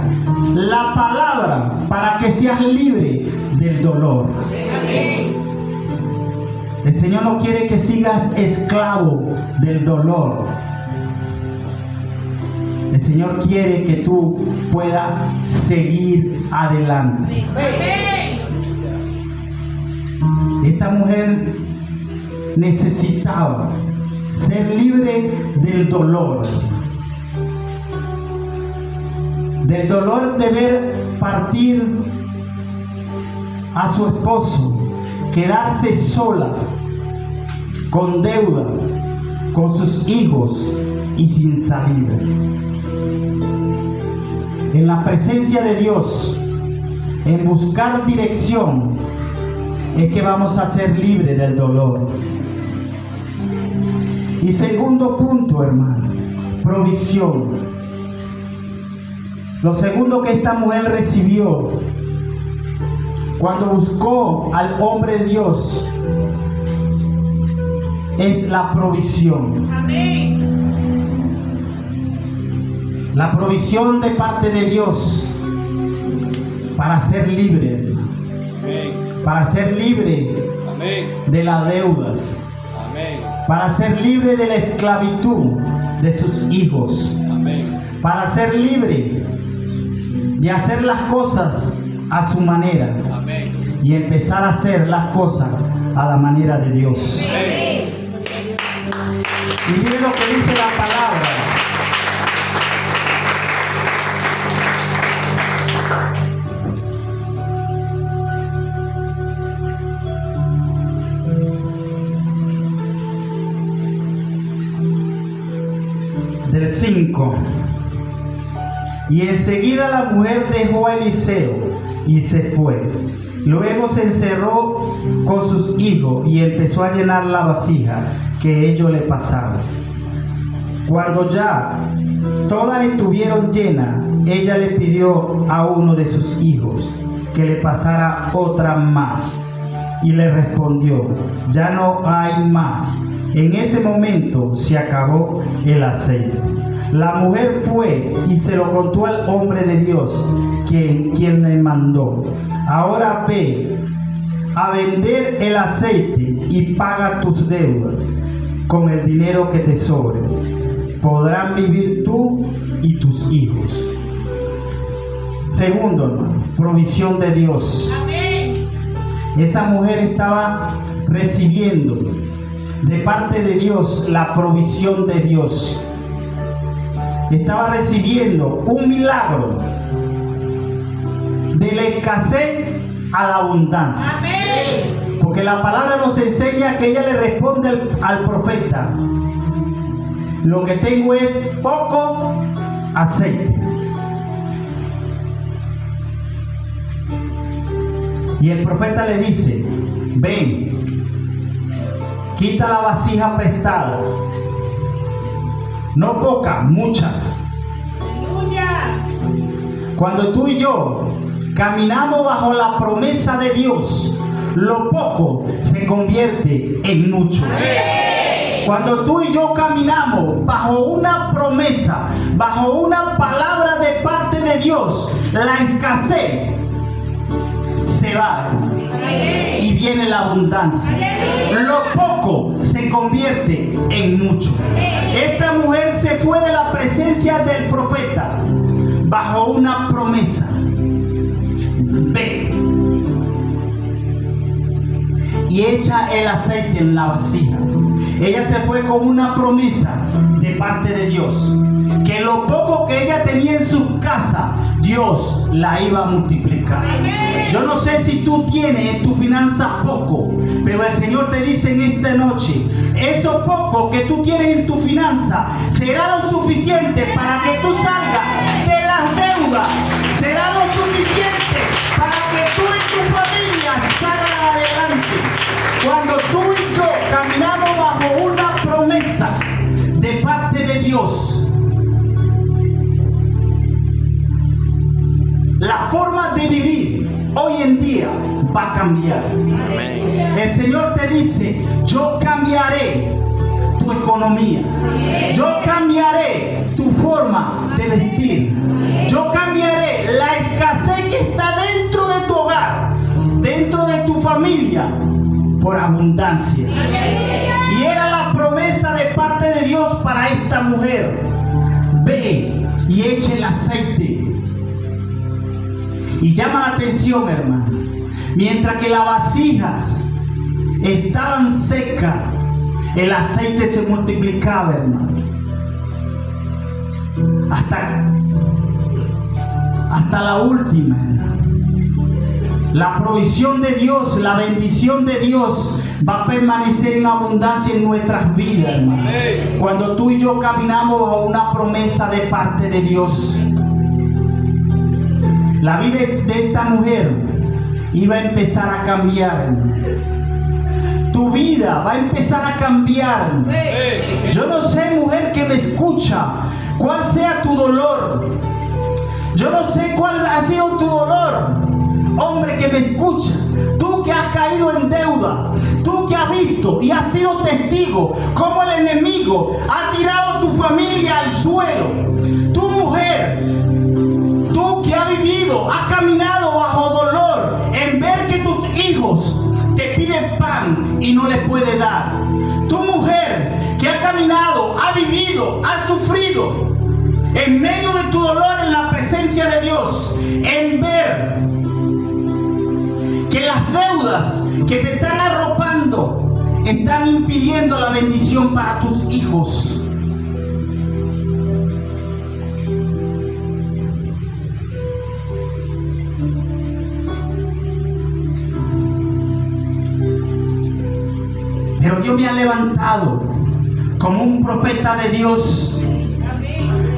la palabra para que seas libre del dolor. El Señor no quiere que sigas esclavo del dolor. El Señor quiere que tú puedas seguir adelante. Esta mujer necesitaba ser libre del dolor. Del dolor de ver partir a su esposo, quedarse sola, con deuda, con sus hijos y sin salida. En la presencia de Dios, en buscar dirección, es que vamos a ser libres del dolor. Y segundo punto, hermano, provisión. Lo segundo que esta mujer recibió cuando buscó al hombre de Dios es la provisión. Amén. La provisión de parte de Dios para ser libre. Amén. Para ser libre Amén. de las deudas. Amén. Para ser libre de la esclavitud de sus hijos. Amén. Para ser libre de hacer las cosas a su manera. Amén. Y empezar a hacer las cosas a la manera de Dios. Amén. Y miren lo que dice la palabra. Del 5. Y enseguida la mujer dejó a Eliseo y se fue. Luego se encerró con sus hijos y empezó a llenar la vasija que ellos le pasaban. Cuando ya todas estuvieron llenas, ella le pidió a uno de sus hijos que le pasara otra más. Y le respondió, ya no hay más. En ese momento se acabó el aceite. La mujer fue y se lo contó al hombre de Dios, quien le mandó. Ahora ve a vender el aceite y paga tus deudas con el dinero que te sobre. podrán vivir tú y tus hijos. Segundo, hermano, provisión de Dios. Amén. Esa mujer estaba recibiendo de parte de Dios la provisión de Dios. Estaba recibiendo un milagro de la escasez a la abundancia. Amén. Porque la palabra nos enseña que ella le responde al profeta: lo que tengo es poco aceite. Y el profeta le dice: ven, quita la vasija prestada, no pocas, muchas. Aleluya. Cuando tú y yo caminamos bajo la promesa de Dios, lo poco se convierte en mucho. Cuando tú y yo caminamos bajo una promesa, bajo una palabra de parte de Dios, la escasez se va y viene la abundancia. Lo poco se convierte en mucho. Esta mujer se fue de la presencia del profeta bajo una promesa. Ve y echa el aceite en la vasija. Ella se fue con una promesa de parte de Dios, que lo poco que ella tenía en su casa, Dios la iba a multiplicar. Yo no sé si tú tienes en tu finanza poco, pero el Señor te dice en esta noche: eso poco que tú tienes en tu finanza será lo suficiente para que tú salgas de las deudas. Será lo suficiente para que tú y tu familia salgan adelante. Cuando tú y yo caminamos bajo una promesa de parte de Dios, la forma de vivir hoy en día va a cambiar. El Señor te dice: yo cambiaré tu economía, yo cambiaré tu forma de vestir, yo cambiaré la escasez que está dentro de tu hogar, dentro de tu familia, por abundancia. Y era la promesa de parte de Dios para esta mujer: ve y eche el aceite. Y llama la atención, hermano, mientras que las vasijas estaban secas, el aceite se multiplicaba, hermano, hasta la última, hermano. La provisión de Dios, la bendición de Dios va a permanecer en abundancia en nuestras vidas, hermano, cuando tú y yo caminamos bajo una promesa de parte de Dios. La vida de esta mujer iba a empezar a cambiar. Tu vida va a empezar a cambiar. Yo no sé, mujer que me escucha, cuál sea tu dolor. Yo no sé cuál ha sido tu dolor. Hombre que me escucha, tú que has caído en deuda, tú que has visto y has sido testigo cómo el enemigo ha tirado tu familia al suelo. Tu mujer, tú que has vivido, has caminado bajo dolor en ver que tus hijos te piden pan y no les puedes dar. Tu mujer que ha caminado, ha vivido, ha sufrido en medio de tu dolor en la presencia de Dios, en ver que las deudas que te están arropando están impidiendo la bendición para tus hijos. Pero Dios me ha levantado como un profeta de Dios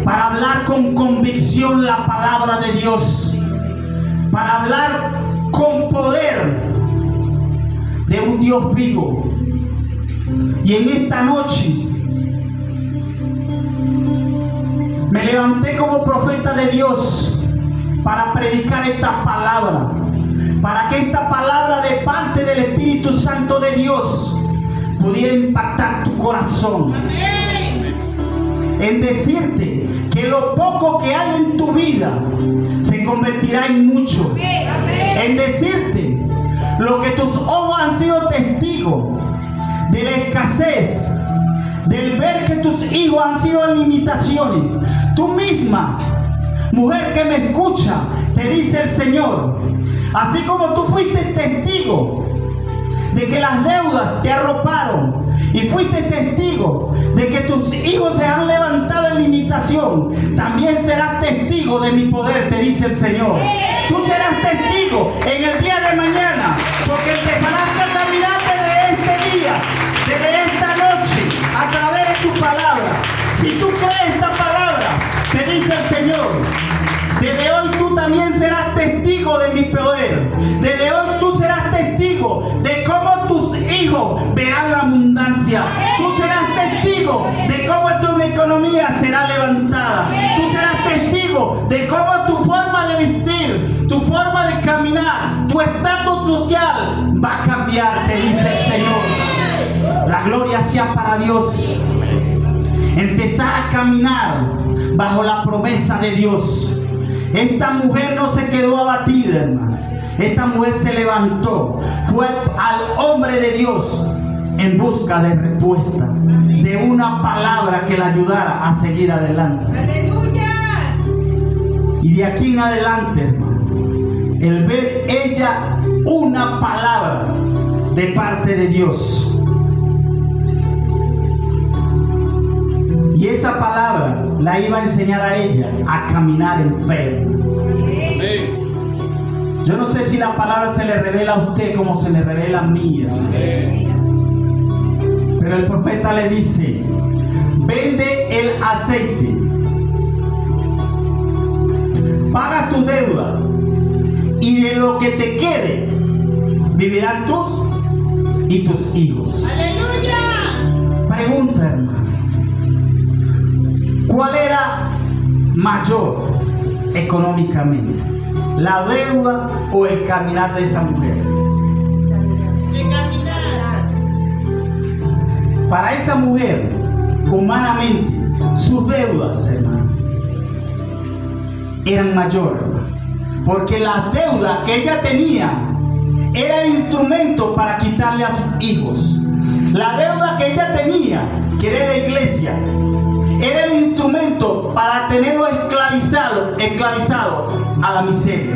para hablar con convicción la palabra de Dios, para hablar con poder de un Dios vivo. Y en esta noche me levanté como profeta de Dios para predicar esta palabra, para que esta palabra de parte del Espíritu Santo de Dios pudiera impactar tu corazón. En decirte que lo poco que hay en tu vida se convertirá en mucho. En decirte lo que tus ojos han sido testigos de la escasez, del ver que tus hijos han sido limitaciones. Tú misma, mujer que me escucha, te dice el Señor, así como tú fuiste testigo de que las deudas te arroparon y fuiste testigo de que tus hijos se han levantado en limitación, también serás testigo de mi poder, te dice el Señor. Tú serás testigo en el día de mañana, porque empezarás a caminar desde este día, desde esta noche, a través de tu palabra. Si tú crees esta palabra, te dice el Señor, desde hoy tú también serás testigo de mi poder. Desde hoy tú serás testigo de cómo tus hijos verán la abundancia. Tú serás testigo de cómo tu economía será levantada. Tú serás testigo de cómo tu forma de vestir, tu forma de caminar, tu estatus social va a cambiar, te dice el Señor. La gloria sea para Dios. Empezar a caminar bajo la promesa de Dios. Esta mujer no se quedó abatida, hermano. Esta mujer se levantó, fue al hombre de Dios en busca de respuesta, de una palabra que la ayudara a seguir adelante. ¡Aleluya! Y de aquí en adelante, hermano, el ver ella una palabra de parte de Dios. Y esa palabra la iba a enseñar a ella a caminar en fe. Yo no sé si la palabra se le revela a usted como se le revela a mí. Pero el profeta le dice, vende el aceite, paga tu deuda y de lo que te quede vivirán tú y tus hijos. ¡Aleluya! Pregunta, hermano. ¿Cuál era mayor económicamente? ¿La deuda o el caminar de esa mujer? De caminar. Para esa mujer, humanamente, sus deudas, hermano, eran mayores. Porque la deuda que ella tenía era el instrumento para quitarle a sus hijos. La deuda que ella tenía, que era la iglesia, era el instrumento para tenerlo esclavizado a la miseria,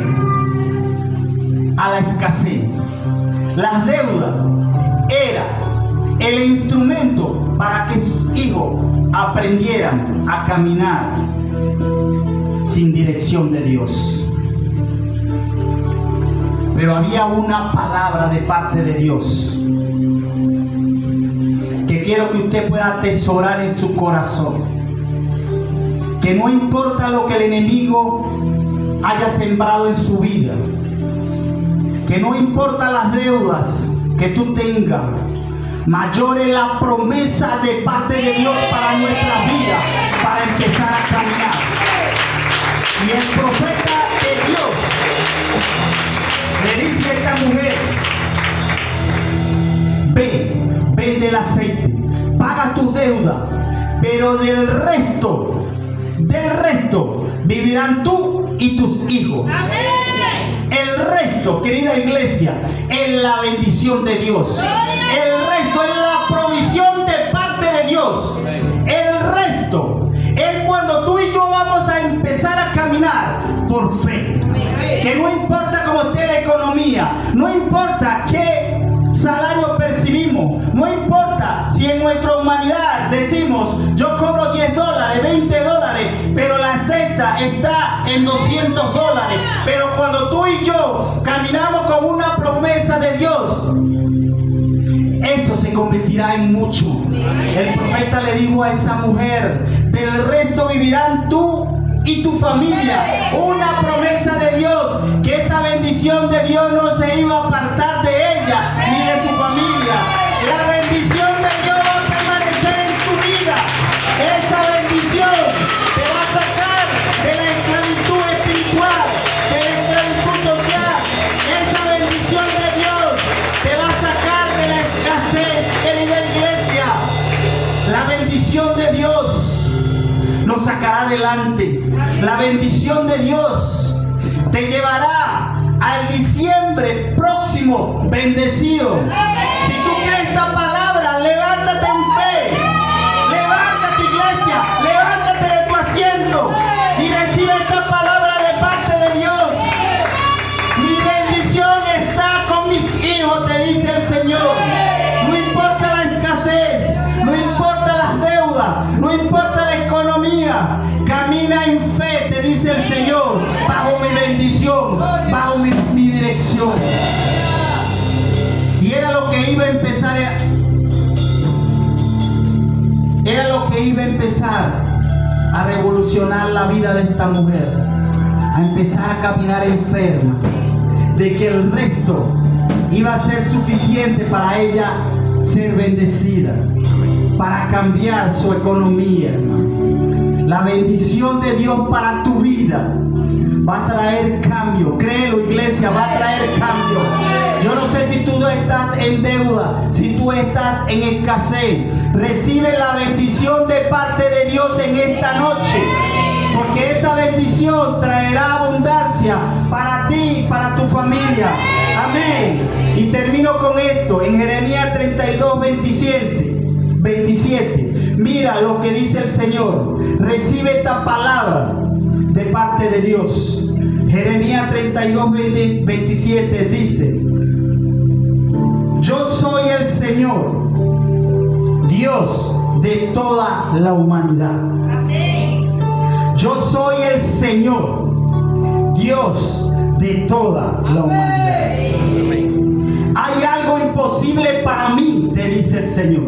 a la escasez. Las deudas eran el instrumento para que sus hijos aprendieran a caminar sin dirección de Dios. Pero había una palabra de parte de Dios que quiero que usted pueda atesorar en su corazón. Que no importa lo que el enemigo haya sembrado en su vida, que no importa las deudas que tú tengas, mayor es la promesa de parte de Dios para nuestras vidas, para empezar a caminar. Y el profeta de Dios le dice a esa mujer, ve, vende el aceite, paga tu deuda, pero del resto vivirán tú y tus hijos. ¡Amén! El resto, querida iglesia, es la bendición de Dios. El resto es la provisión de parte de Dios. El resto es cuando tú y yo vamos a empezar a caminar por fe. Que no importa cómo esté la economía, no importa qué salario percibimos, no importa si en nuestra humanidad decimos yo cobro $10, $20, pero la cesta está en $200. Pero cuando tú y yo caminamos con una promesa de Dios, eso se convertirá en mucho. El profeta le dijo a esa mujer, del resto vivirán tú y tu familia. Una promesa de Dios, que esa bendición de Dios no se iba a apartar de ella ni de su familia. La bendición de Dios va a permanecer en tu vida. Esa bendición te va a sacar de la esclavitud espiritual, de la esclavitud social. Esa bendición de Dios te va a sacar de la escasez, querida iglesia. La bendición de Dios nos sacará adelante. La bendición de Dios te llevará al diciembre próximo bendecido. Si tú crees esta palabra, levántate en fe. Y era lo que iba a empezar a revolucionar la vida de esta mujer, a empezar a caminar enferma, de que el resto iba a ser suficiente para ella ser bendecida, para cambiar su economía, hermano. La bendición de Dios para tu vida va a traer cambio. Créelo, iglesia, va a traer cambio. Yo no sé si tú estás en deuda, si tú estás en escasez. Recibe la bendición de parte de Dios en esta noche, porque esa bendición traerá abundancia para ti y para tu familia. Amén. Y termino con esto en Jeremías 32, 27. Mira lo que dice el Señor. Recibe esta palabra de parte de Dios. Jeremías 32, 27 dice: yo soy el Señor, Dios de toda la humanidad. Yo soy el Señor, Dios de toda la humanidad. Hay algo imposible para mí, te dice el Señor.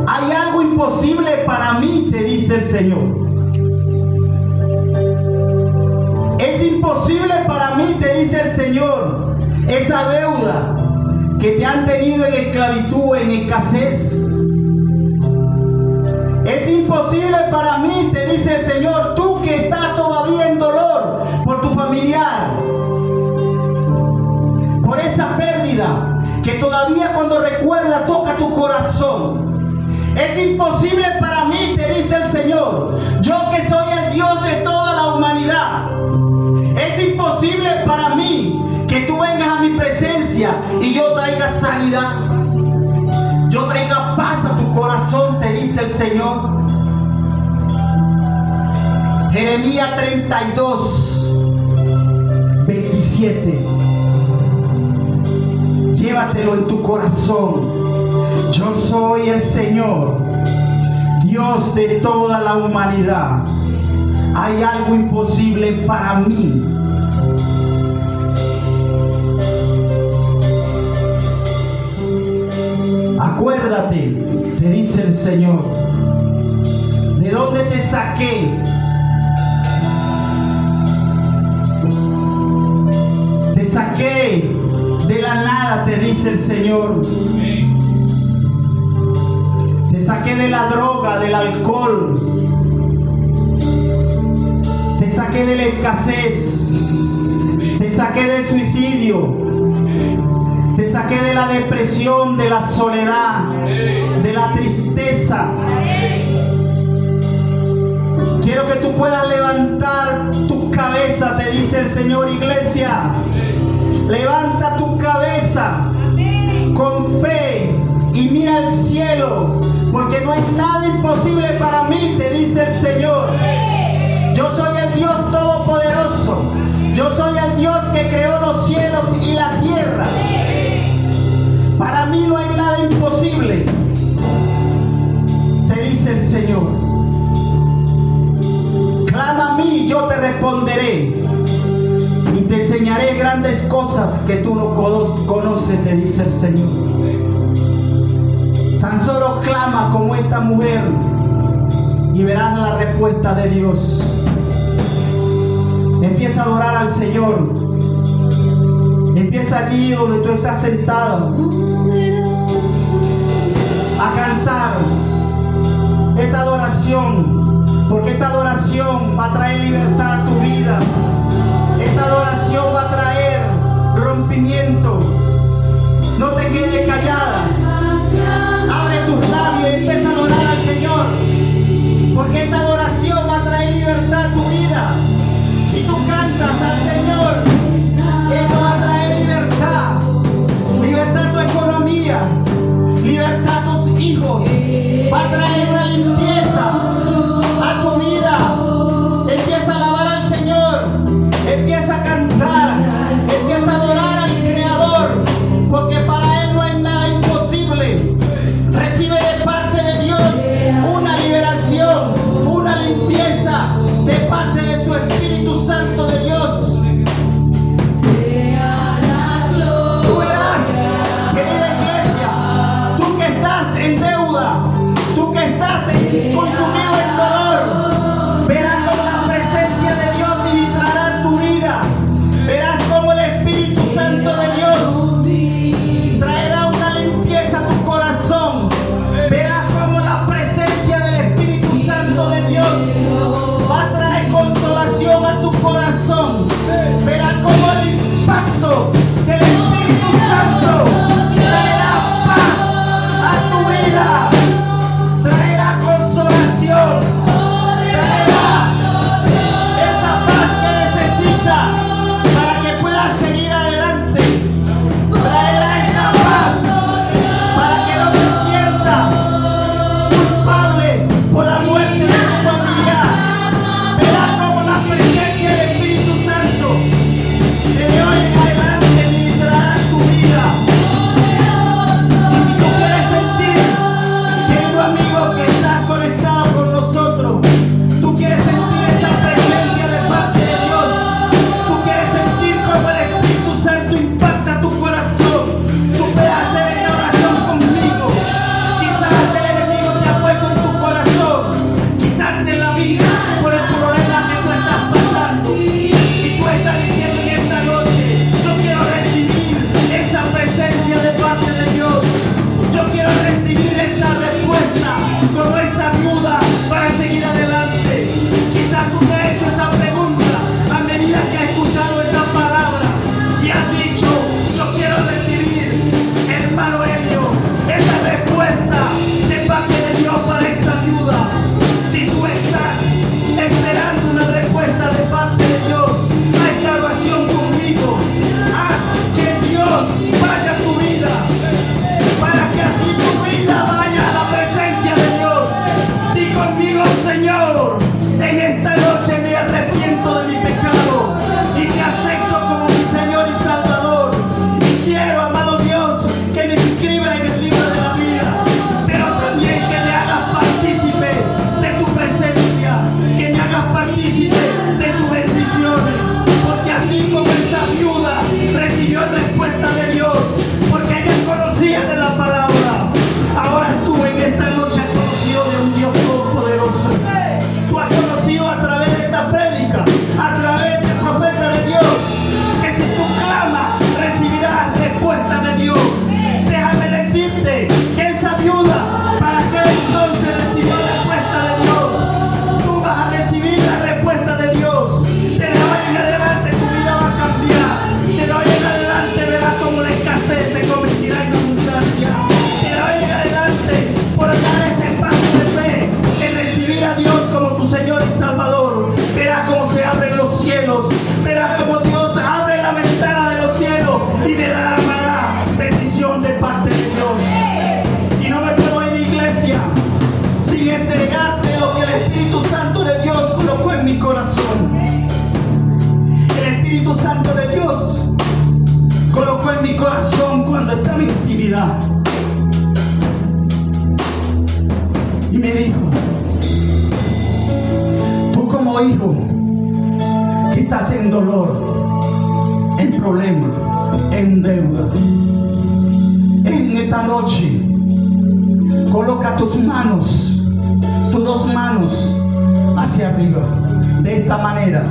Hay algo imposible para mí, te dice el Señor. Es imposible para mí, te dice el Señor, esa deuda que te han tenido en esclavitud, en escasez. Es imposible para mí, te dice el Señor, tú que estás todavía en dolor por tu familiar, por esa pérdida que todavía cuando recuerda toca tu corazón. Es imposible para mí, te dice el Señor, yo que soy el Dios de toda la humanidad. Es imposible para mí que tú vengas a mi presencia y yo traiga sanidad, yo traiga paz a tu corazón, te dice el Señor. Jeremías 32, 27. Llévatelo en tu corazón. Yo soy el Señor, Dios de toda la humanidad. Hay algo imposible para mí. Acuérdate, te dice el Señor, ¿de dónde te saqué? Te saqué de la nada, te dice el Señor. Te saqué de la droga, del alcohol. Te saqué de la escasez. Te saqué del suicidio. Te saqué de la depresión, de la soledad, de la tristeza. Quiero que tú puedas levantar tu cabeza, te dice el Señor, iglesia. Levanta tu cabeza con fe y mira al cielo, porque no hay nada imposible para mí, te dice el Señor. Yo soy el Dios todopoderoso. Yo soy el Dios que creó los cielos y la tierra. Para mí no hay nada imposible, te dice el Señor. Clama a mí, yo te responderé y te enseñaré grandes cosas que tú no conoces, te dice el Señor. Tan solo clama como esta mujer y verás la respuesta de Dios. Empieza a adorar al Señor. Empieza allí donde tú estás sentado a cantar esta adoración, porque esta adoración va a traer libertad a tu vida. Esta adoración va a traer rompimiento. No te quedes callada. Abre tus labios y empieza a adorar al Señor, porque esta adoración va a traer libertad a tu vida. Si tú cantas al Señor, esto va a traer libertad. Libertad a tu economía, libertad a tus hijos. Va a traer una limpieza a tu vida. Empieza a alabar al Señor. Empieza a cantar. Empieza a adorar al Creador, porque para Él no hay nada imposible. Recibe de parte de Dios una liberación, una limpieza de parte de su Espíritu Santo de Dios. Dios vaya a tu vida, para que así tu vida vaya a la presencia de Dios. Di conmigo, Señor, en esta noche me arrepiento de mi pecado y te acepto como mi Señor y Salvador. Y quiero, amado Dios, que me inscriba en el libro de la vida, pero también que me hagas partícipe de tu presencia, que me hagas partícipe de tus bendiciones, porque así como esta viuda recibió respuesta de Dios, porque ella conocía de la palabra, ahora tú en esta noche has conocido de un Dios todopoderoso. Tú has conocido a través de esta prédica, a través del profeta de Dios, que si tú clamas, recibirás respuesta de Dios. Déjame decirte que esa viuda, para aquel entonces recibió respuesta de Dios. Tú vas a recibir la respuesta de Dios. De hoy en adelante tu vida va a cambiar. De hoy en adelante verás como la escasez se convertirá en abundancia. De hoy en adelante, por dar este paso de fe, en recibir a Dios como tu Señor y Salvador, verás cómo se abren los cielos, verás cómo Dios abre la ventana de los cielos y derramará bendición de parte de Dios. Y no me puedo ir, iglesia, sin entregarte lo que el Espíritu Santo de Dios colocó en mi corazón. El Espíritu Santo de Dios colocó en mi corazón cuando estaba en intimidad. Y me dijo, tú como hijo que estás en dolor, en problemas, en deuda, en esta noche, coloca tus manos, tus dos manos hacia arriba, de esta manera.